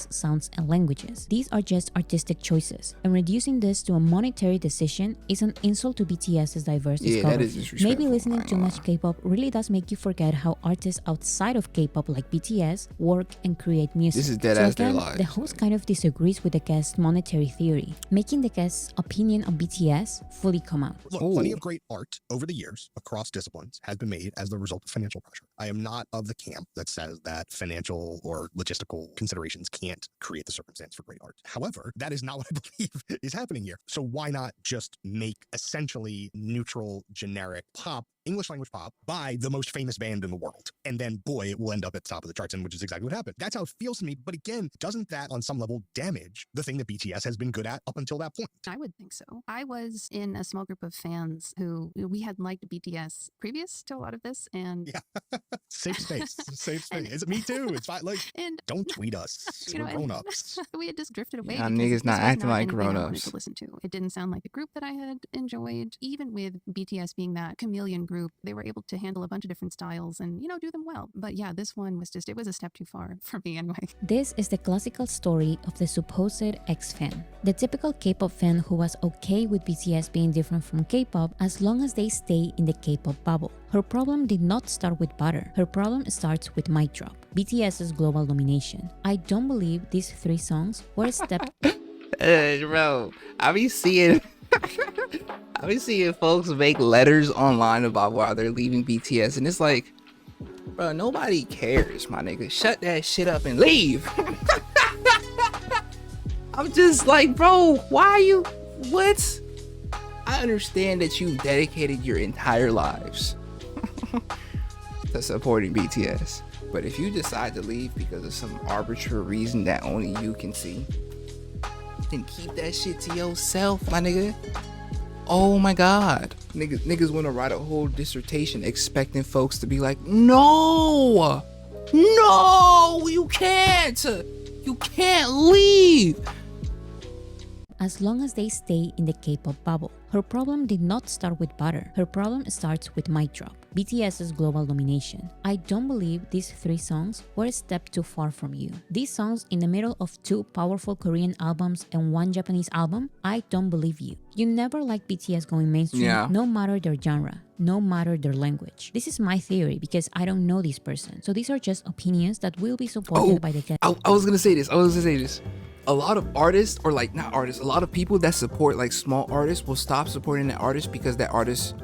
sounds, and languages. These are just artistic choices, and reducing this to a monetary decision is an insult to BTS's diverse discography. That is disrespectful. Maybe listening too much K-pop really does make you forget how artists outside of K-pop like BTS work and create music. This is dead so ass their again, lives. the host kind of disagrees with the guest's monetary theory, making the guest's opinion on BTS fully come out. Look, plenty of great art over the years across disciplines has been made as the result of financial pressure. I am not of the camp that says that financial or logistical considerations can't create the circumstance for great art. However, that is not what I believe is happening here. So why not just make essentially neutral, generic pop, English language pop, by the most famous band in the world? And then, boy, it will end up at the top of the charts, and which is exactly what happened. That's how it feels to me. But again, doesn't that on some level damage the thing that BTS has been good at up until that point? I would think so. I was in a small group of fans who we had liked BTS previous to a lot of this, and Safe space. Safe space. It's me too. It's fine. and Don't tweet us. We're grown-ups. we had just drifted away. Y'all because niggas this not was acting like anything I wanted grown-ups. to listen to. It didn't sound like the group that I had enjoyed. Even with BTS being that chameleon group, they were able to handle a bunch of different styles and do them well. But yeah, this one was just, it was a step too far for me anyway. This is the classical story of the supposed ex-fan. The typical K-pop fan who was okay with BTS being different from K-pop as long as they stay in the K-pop bubble. Her problem did not start with Butter. Her problem starts with Mic Drop, BTS's global domination. I don't believe these 3 songs were a step... Bro, I be seeing folks make letters online about why they're leaving BTS, and it's like, bro, nobody cares, my nigga. Shut that shit up and leave. I'm just like, bro, why you? What? understand that you've dedicated your entire lives to supporting BTS. But if you decide to leave because of some arbitrary reason that only you can see, then keep that shit to yourself, my nigga. Oh my God. Niggas want to write a whole dissertation expecting folks to be like, no, you can't leave. As long as they stay in the K-pop bubble. Her problem did not start with Butter. Her problem starts with Mic Drop, BTS's global domination. I don't believe these 3 songs were a step too far from you. These songs in the middle of 2 powerful Korean albums and 1 Japanese album, I don't believe you. You never liked BTS going mainstream, no matter their genre, no matter their language. This is my theory because I don't know this person. So these are just opinions that will be supported by the guest. I was gonna say this. A lot of artists, or like not artists, a lot of people that support like small artists will stop supporting that artist because that artist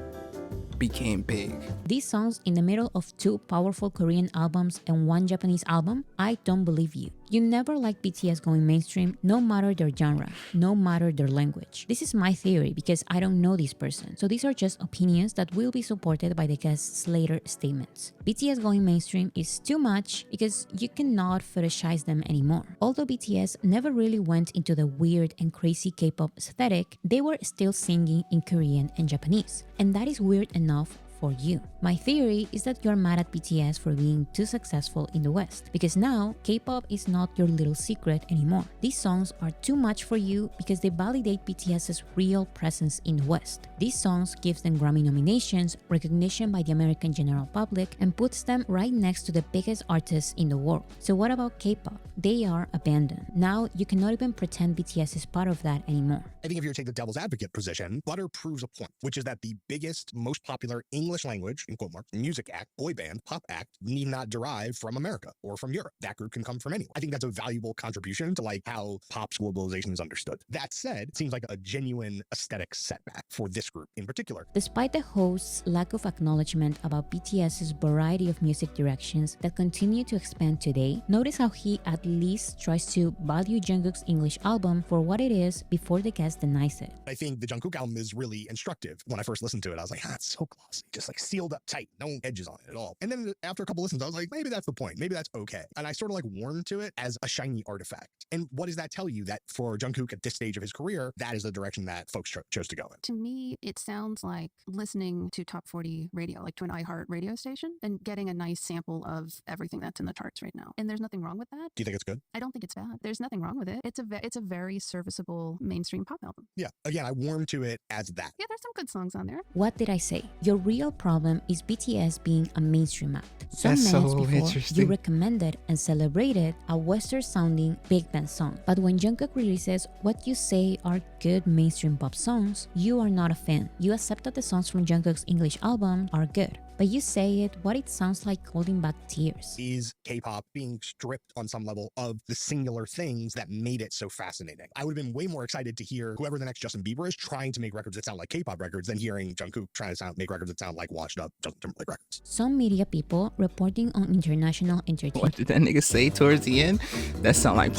became big. These songs in the middle of 2 powerful Korean albums and 1 Japanese album, I don't believe you. You never liked BTS going mainstream, no matter their genre, no matter their language. This is my theory because I don't know this person. So these are just opinions that will be supported by the guest's later statements. BTS going mainstream is too much because you cannot fetishize them anymore. Although BTS never really went into the weird and crazy K-pop aesthetic, they were still singing in Korean and Japanese. And that is weird enough for you. My theory is that you're mad at BTS for being too successful in the West, because now K-pop is not your little secret anymore. These songs are too much for you because they validate BTS's real presence in the West. These songs gives them Grammy nominations, recognition by the American general public, and puts them right next to the biggest artists in the world. So what about K-pop? They are abandoned. Now you cannot even pretend BTS is part of that anymore. I think if you take the devil's advocate position, Butter proves a point, which is that the biggest, most popular English language, in quote marks, music act, boy band, pop act, need not derive from America or from Europe. That group can come from anywhere. I think that's a valuable contribution to like how pop's globalization is understood. That said, it seems like a genuine aesthetic setback for this group in particular. Despite the host's lack of acknowledgement about BTS's variety of music directions that continue to expand today, notice how he at least tries to value Jungkook's English album for what it is before the guest denies it. I think the Jungkook album is really instructive. When I first listened to it, I was like, it's so glossy, just like sealed up tight, no edges on it at all. And then after a couple listens, I was like, maybe that's the point. Maybe that's okay. And I sort of like warmed to it as a shiny artifact. And what does that tell you? That for Jungkook at this stage of his career, that is the direction that folks chose to go in. To me, it sounds like listening to Top 40 radio, like to an iHeart radio station, and getting a nice sample of everything that's in the charts right now. And there's nothing wrong with that. Do you think it's good? I don't think it's bad. There's nothing wrong with it. It's a very serviceable mainstream pop album. Yeah. Again, I warmed to it as that. Yeah, there's some good songs on there. What did I say? Your real problem is BTS being a mainstream act. Some That's minutes so before, interesting. you recommended and celebrated a Western-sounding big band song. But when Jungkook releases what you say are good mainstream pop songs, you are not a fan. You accept that the songs from Jungkook's English album are good. But you say it what it sounds like holding back tears. Is K-pop being stripped on some level of the singular things that made it so fascinating? I would have been way more excited to hear whoever the next Justin Bieber is trying to make records that sound like K-pop records than hearing Jungkook trying to make records that sound like washed up Justin Timberlake records. Some media people reporting on international entertainment. What did that nigga say towards the end? That sound like...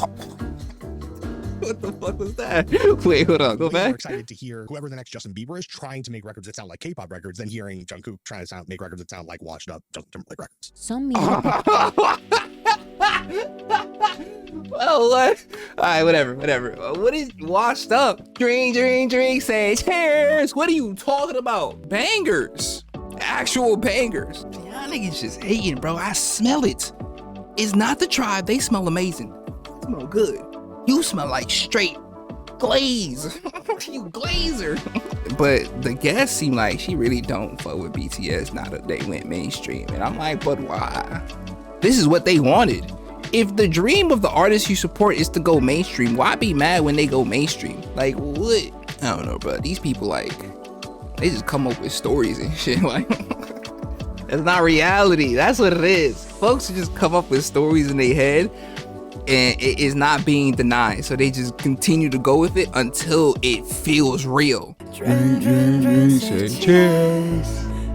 What the fuck was that? Wait, hold on, go Way more back. excited to hear whoever the next Justin Bieber is trying to make records that sound like K-pop records than hearing Jungkook trying to make records that sound like washed up Justin Timberlake records. Some media people Well, what? Alright, whatever. What is washed up? Drink, say cheers. What are you talking about? Bangers. Actual bangers. Y'all niggas just hating, bro. I smell it. It's not the tribe. They smell amazing. They smell good. You smell like straight glaze. You glazer. But the guests seem like she really don't fuck with BTS now that they went mainstream. And I'm like, but why? This is what they wanted. If the dream of the artist you support is to go mainstream, why be mad when they go mainstream? Like, what? I don't know, bro. These people, like, they just come up with stories and shit. Like, that's not reality. That's what it is. Folks just come up with stories in their head, and it is not being denied. So they just continue to go with it until it feels real. Drink, say cheers.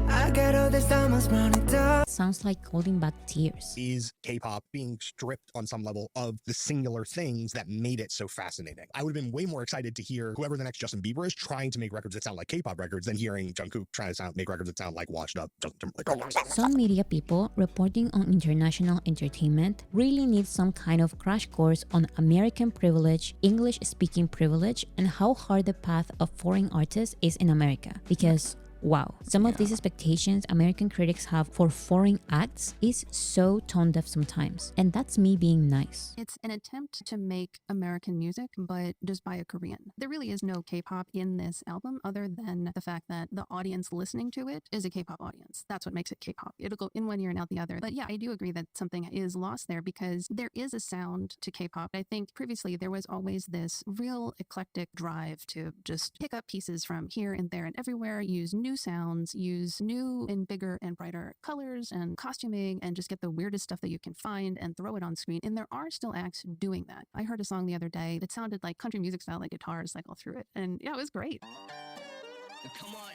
I got all this time, I was running down. sounds like holding back tears. Is K-pop being stripped on some level of the singular things that made it so fascinating? I would have been way more excited to hear whoever the next Justin Bieber is trying to make records that sound like K-pop records than hearing Jungkook trying to make records that sound like washed up Justin Timberlake. Some media people reporting on international entertainment really need some kind of crash course on American privilege, English-speaking privilege, and how hard the path of foreign artists is in America. Because wow, some of these expectations American critics have for foreign acts is so tone deaf sometimes. And that's me being nice. It's an attempt to make American music, but just by a Korean. There really is no K-pop in this album other than the fact that the audience listening to it is a K-pop audience. That's what makes it K-pop. It'll go in one ear and out the other. But yeah, I do agree that something is lost there because there is a sound to K-pop. I think previously there was always this real eclectic drive to just pick up pieces from here and there and everywhere, use new sounds, use new and bigger and brighter colors and costuming, and just get the weirdest stuff that you can find and throw it on screen. And there are still acts doing that. I heard a song the other day that sounded like country music style, like guitars like all through it. And yeah, it was great. Come on.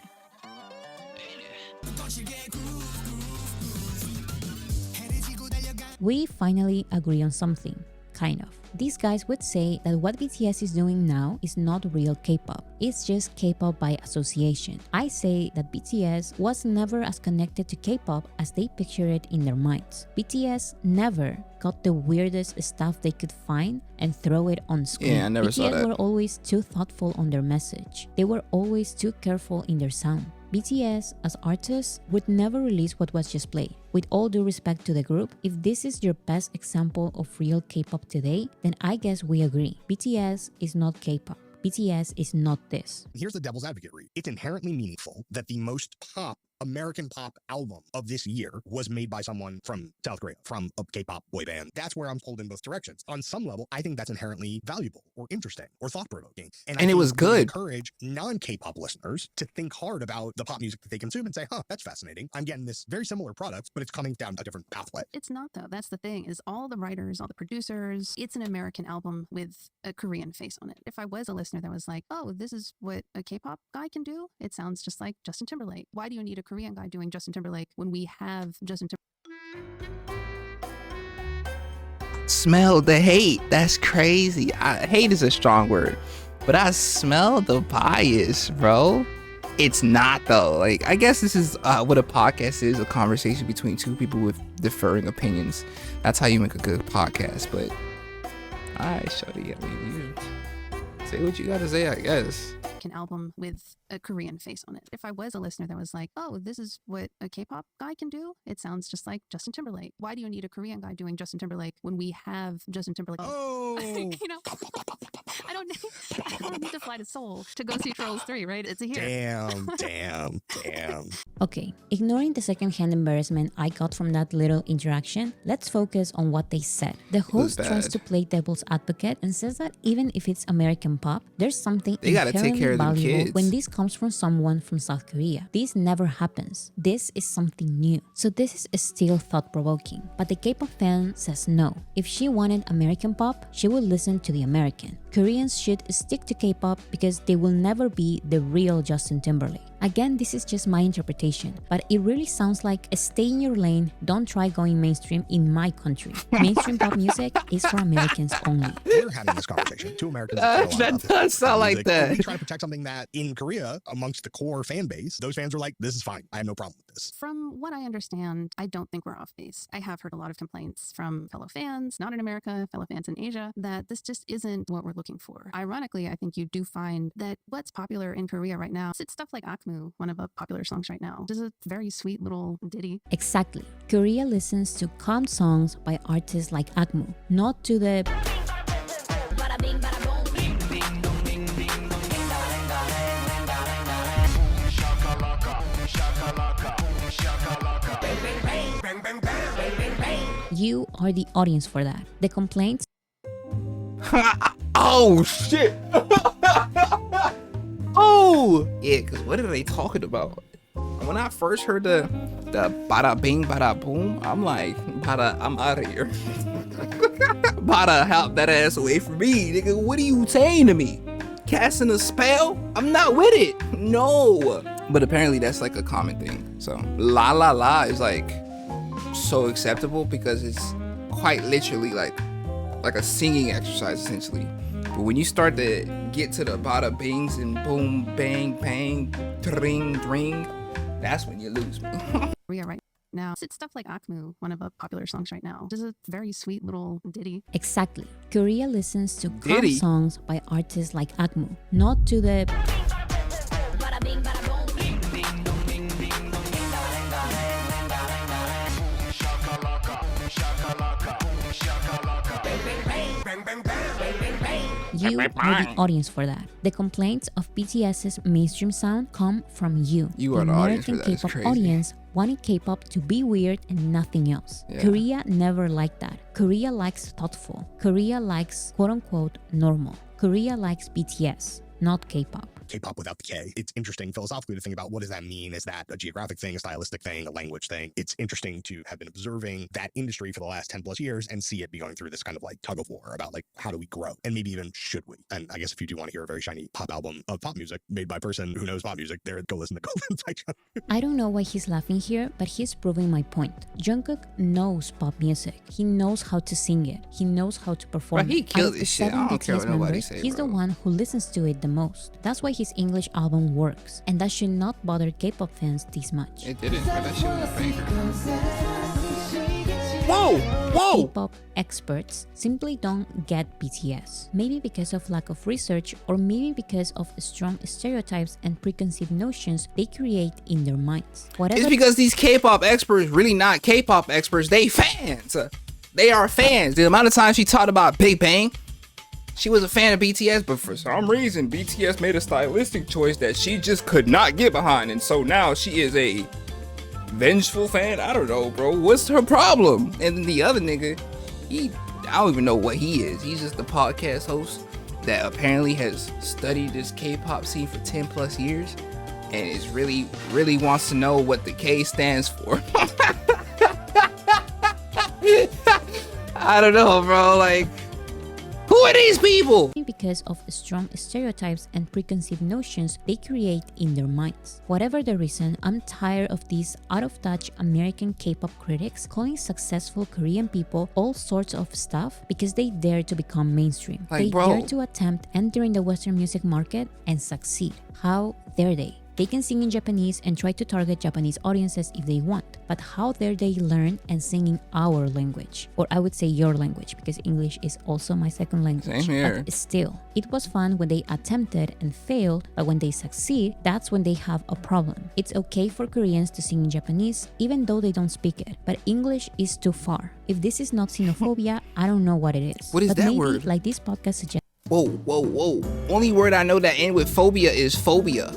We finally agree on something. Kind of. These guys would say that what BTS is doing now is not real K-pop. It's just K-pop by association. I say that BTS was never as connected to K-pop as they picture it in their minds. BTS never got the weirdest stuff they could find and throw it on screen. Yeah, I never saw that. BTS were always too thoughtful on their message. They were always too careful in their sound. BTS, as artists, would never release what was just played. With all due respect to the group, if this is your best example of real K-pop today, then I guess we agree. BTS is not K-pop. BTS is not this. Here's the devil's advocate read. It's inherently meaningful that the most American pop album of this year was made by someone from South Korea, from a K-pop boy band. That's where I'm pulled in both directions. On some level, I think that's inherently valuable or interesting or thought-provoking. And it was good. Encourage non-K-pop listeners to think hard about the pop music that they consume and say, that's fascinating. I'm getting this very similar product, but it's coming down a different pathway. It's not though. That's the thing, is all the writers, all the producers, it's an American album with a Korean face on it. If I was a listener that was like, oh, this is what a K-pop guy can do, it sounds just like Justin Timberlake. Why do you need a Korean guy doing Justin Timberlake when we have Justin Timberlake? Smell the hate. That's crazy. Hate is a strong word, but I smell the bias, bro. It's not though. Like, I guess this is what a podcast is, a conversation between two people with differing opinions. That's how you make a good podcast. But all right, shorty, I mean, you say what you gotta say, I guess. An album with a Korean face on it. If I was a listener that was like, oh, this is what a K-pop guy can do, it sounds just like Justin Timberlake. Why do you need a Korean guy doing Justin Timberlake when we have Justin Timberlake? Oh, you know, I don't need to fly to Seoul to go see Trolls 3, right? It's here. Damn. Okay, ignoring the secondhand embarrassment I got from that little interaction, let's focus on what they said. The host tries to play devil's advocate and says that even if it's American pop, there's something they gotta take care of them valuable kids when this comes from someone from South Korea. This never happens. This is something new. So this is still thought-provoking. But the K-pop fan says no. If she wanted American pop, she would listen to the American. Koreans should stick to K-pop because they will never be the real Justin Timberlake. Again, this is just my interpretation, but it really sounds like stay in your lane, don't try going mainstream in my country. Mainstream pop music is for Americans only. We're having this conversation. Two Americans. That does sound like that. We try to protect something that in Korea, amongst the core fan base, those fans are like, this is fine. I have no problem with this. From what I understand, I don't think we're off base. I have heard a lot of complaints from fellow fans, not in America, fellow fans in Asia, that this just isn't what we're looking for. Ironically, I think you do find that what's popular in Korea right now, it's stuff like Akmu, one of the popular songs right now. This is a very sweet little ditty. Exactly. Korea listens to calm songs by artists like Akmu, not to the You are the audience for that. The complaints Oh shit. Oh yeah, because what are they talking about? When I first heard the bada bing bada boom, I'm like, I'm out of here. Bada, help that ass away from me, nigga. What are you saying to me? Casting a spell? I'm not with it. No. But apparently that's like a common thing. So la la la is like so acceptable because it's quite literally like a singing exercise essentially. But when you start to get to the bada bings and boom, bang, bang, dring, dring, that's when you lose me. Korea right now. It's stuff like Akmu, one of the popular songs right now. Just a very sweet little ditty. Exactly. Korea listens to calm Diddy. songs by artists like Akmu, not to the you are the audience for that. The complaints of BTS's mainstream sound come from you. You the are the audience for American that. It's K-pop crazy. audience wanted K-pop to be weird and nothing else. Yeah. Korea never liked that. Korea likes thoughtful. Korea likes quote-unquote normal. Korea likes BTS, not K-pop. K-pop without the K. It's interesting philosophically to think about what does that mean? Is that a geographic thing, a stylistic thing, a language thing? It's interesting to have been observing that industry for the last 10 plus years and see it be going through this kind of like tug of war about like, how do we grow? And maybe even should we? And I guess if you do want to hear a very shiny pop album of pop music made by a person who knows pop music, there, go listen to Golden Section. I don't know why he's laughing here, but he's proving my point. Jungkook knows pop music. He knows how to sing it. He knows how to perform Bro, he it. killed Out of the this shit. I 7 don't care BTS what nobody members, say, he's bro. the one who listens to it the most. That's why his English album works, and that should not bother K-pop fans this much. It didn't, but that shit was a banger. Whoa! K-pop experts simply don't get BTS. Maybe because of lack of research, or maybe because of strong stereotypes and preconceived notions they create in their minds. Whatever It's because these K-pop experts really not K-pop experts. They fans. They are fans. The amount of times she talked about Big Bang, she was a fan of BTS, but for some reason, BTS made a stylistic choice that she just could not get behind. And so now she is a vengeful fan. I don't know, bro. What's her problem? And then the other nigga, I don't even know what he is. He's just a podcast host that apparently has studied this K-pop scene for 10 plus years and is really wants to know what the K stands for. I don't know, bro. Like, who are these people? because of strong stereotypes and preconceived notions they create in their minds. Whatever the reason, I'm tired of these out-of-touch American K-pop critics calling successful Korean people all sorts of stuff because they dare to become mainstream. Like, they bro. dare to attempt entering the Western music market and succeed. How dare they? They can sing in Japanese and try to target Japanese audiences if they want, but how dare they learn and sing in our language? Or I would say your language, because English is also my second language. Same here. But still, it was fun when they attempted and failed, but when they succeed, that's when they have a problem. It's okay for Koreans to sing in Japanese, even though they don't speak it, but English is too far. If this is not xenophobia, I don't know what it is. What is but that maybe, word? like this podcast suggests, Whoa. Only word I know that end with phobia is phobia.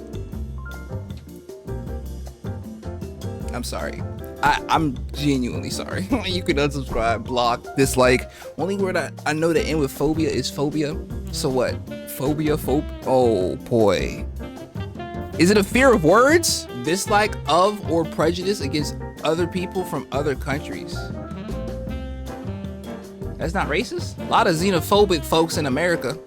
I'm sorry. I'm genuinely sorry. You can unsubscribe, block, dislike. Only word I know that end with phobia is phobia. So what? Phobia? Oh boy. Is it a fear of words? Dislike of or prejudice against other people from other countries? That's not racist? A lot of xenophobic folks in America.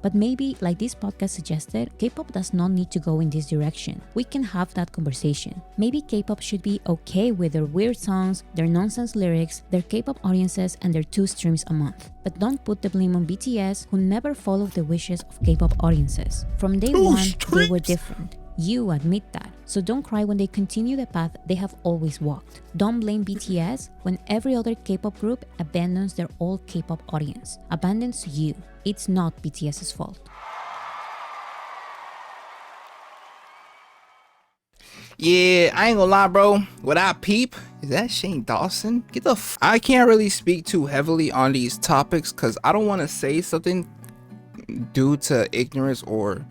but maybe, like this podcast suggested, K-pop does not need to go in this direction. We can have that conversation. Maybe K-pop should be okay with their weird songs, their nonsense lyrics, their K-pop audiences, and their 2 streams a month. But don't put the blame on BTS, who never followed the wishes of K-pop audiences. From day 2 one, they were streams? different. You admit that. So don't cry when they continue the path they have always walked. Don't blame BTS when every other K-pop group abandons their old K-pop audience, abandons you. It's not BTS's fault. Yeah, I ain't gonna lie, bro. What I peep, is that Shane Dawson? Get the I can't really speak too heavily on these topics because I don't want to say something due to ignorance or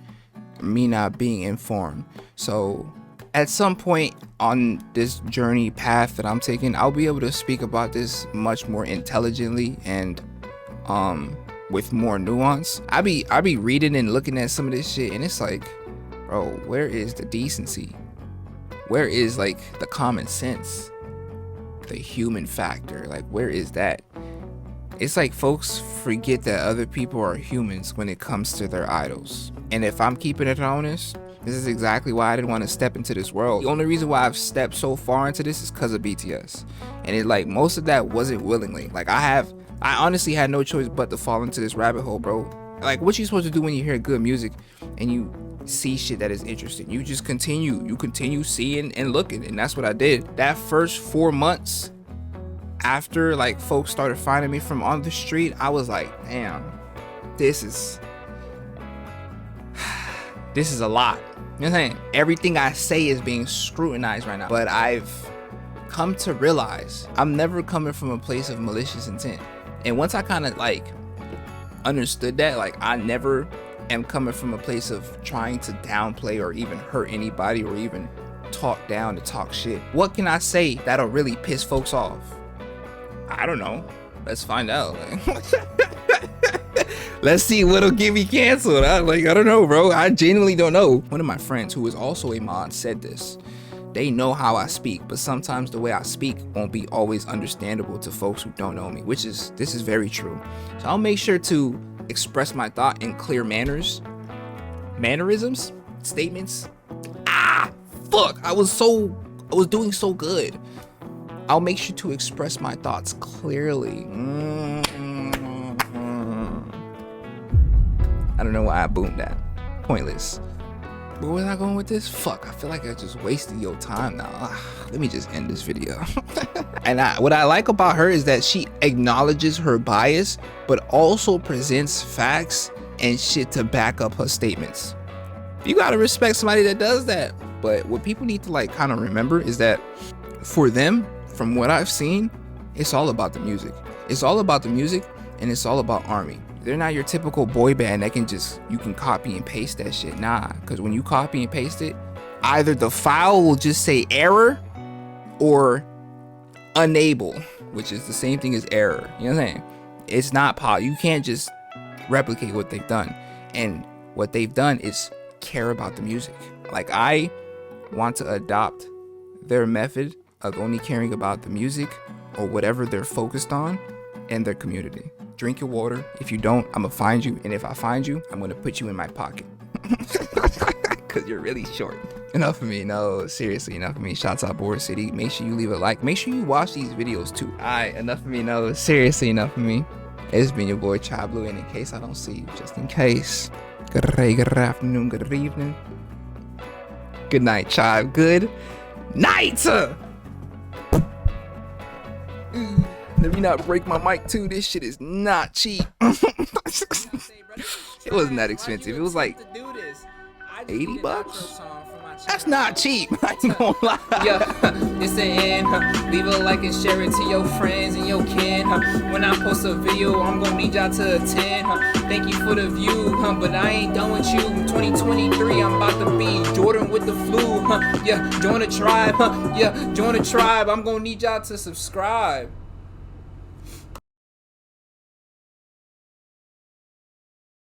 me not being informed. So at some point on this journey path that I'm taking, I'll be able to speak about this much more intelligently and with more nuance. I be reading and looking at some of this shit and it's like, bro, where is the decency? Where is like the common sense? The human factor? Like, where is that? It's like folks forget that other people are humans when it comes to their idols. And if I'm keeping it honest, This is exactly why I didn't want to step into this world. The only reason why I've stepped so far into this is because of BTS. And it like most of that wasn't willingly. Like I honestly had no choice but to fall into this rabbit hole, bro. Like what you supposed to do when you hear good music and you see shit that is interesting? You just continue seeing and looking, and that's what I did. That first 4 months after like folks started finding me from on the street, I was like, damn, this is a lot. You know what I'm saying? Everything I say is being scrutinized right now. But I've come to realize I'm never coming from a place of malicious intent. And once I kind of like understood that, like I never am coming from a place of trying to downplay or even hurt anybody or even talk down to talk shit. What can I say that'll really piss folks off? I don't know. Let's find out. Let's see what'll get me canceled. I don't know, bro. I genuinely don't know. One of my friends who is also a mod said this. They know how I speak, but sometimes the way I speak won't be always understandable to folks who don't know me, this is very true. So I'll make sure to express my thought in clear mannerisms, statements. Fuck, I was doing so good. I'll make sure to express my thoughts clearly. I don't know why I boomed that. Pointless. Where was I going with this? Fuck, I feel like I just wasted your time now. Let me just end this video. And what I like about her is that she acknowledges her bias, but also presents facts and shit to back up her statements. You gotta respect somebody that does that. But what people need to like kind of remember is that for them, from what I've seen, it's all about the music. It's all about the music, and it's all about ARMY. They're not your typical boy band that you can copy and paste that shit. Nah, because when you copy and paste it, either the file will just say error or unable, which is the same thing as error. You know what I'm saying? It's not you can't just replicate what they've done. And what they've done is care about the music. Like I want to adopt their method of only caring about the music or whatever they're focused on and their community. Drink your water. If you don't, I'm gonna find you, and if I find you, I'm gonna put you in my pocket because you're really short. Enough of me. No, seriously, enough of me. Shouts out Boracity. Make sure you leave a like. Make sure you watch these videos too. Alright, enough of me. No, seriously, enough of me. It's been your boy Chai Blue, and in case I don't see you, just in case, good day, good afternoon, good evening, good night, Chai. Good night. Let me not break my mic too. This shit is not cheap. It wasn't that expensive. It was like $80. That's not cheap. I ain't gonna lie. Yeah, it's the end. Leave a like and share it to your friends and your kin. When I post a video, I'm gonna need y'all to attend. Thank you for the view, but I ain't done with you. 2023, I'm about to be Jordan with the flu. Yeah, join the tribe. Yeah, join the tribe. I'm gonna need y'all to subscribe.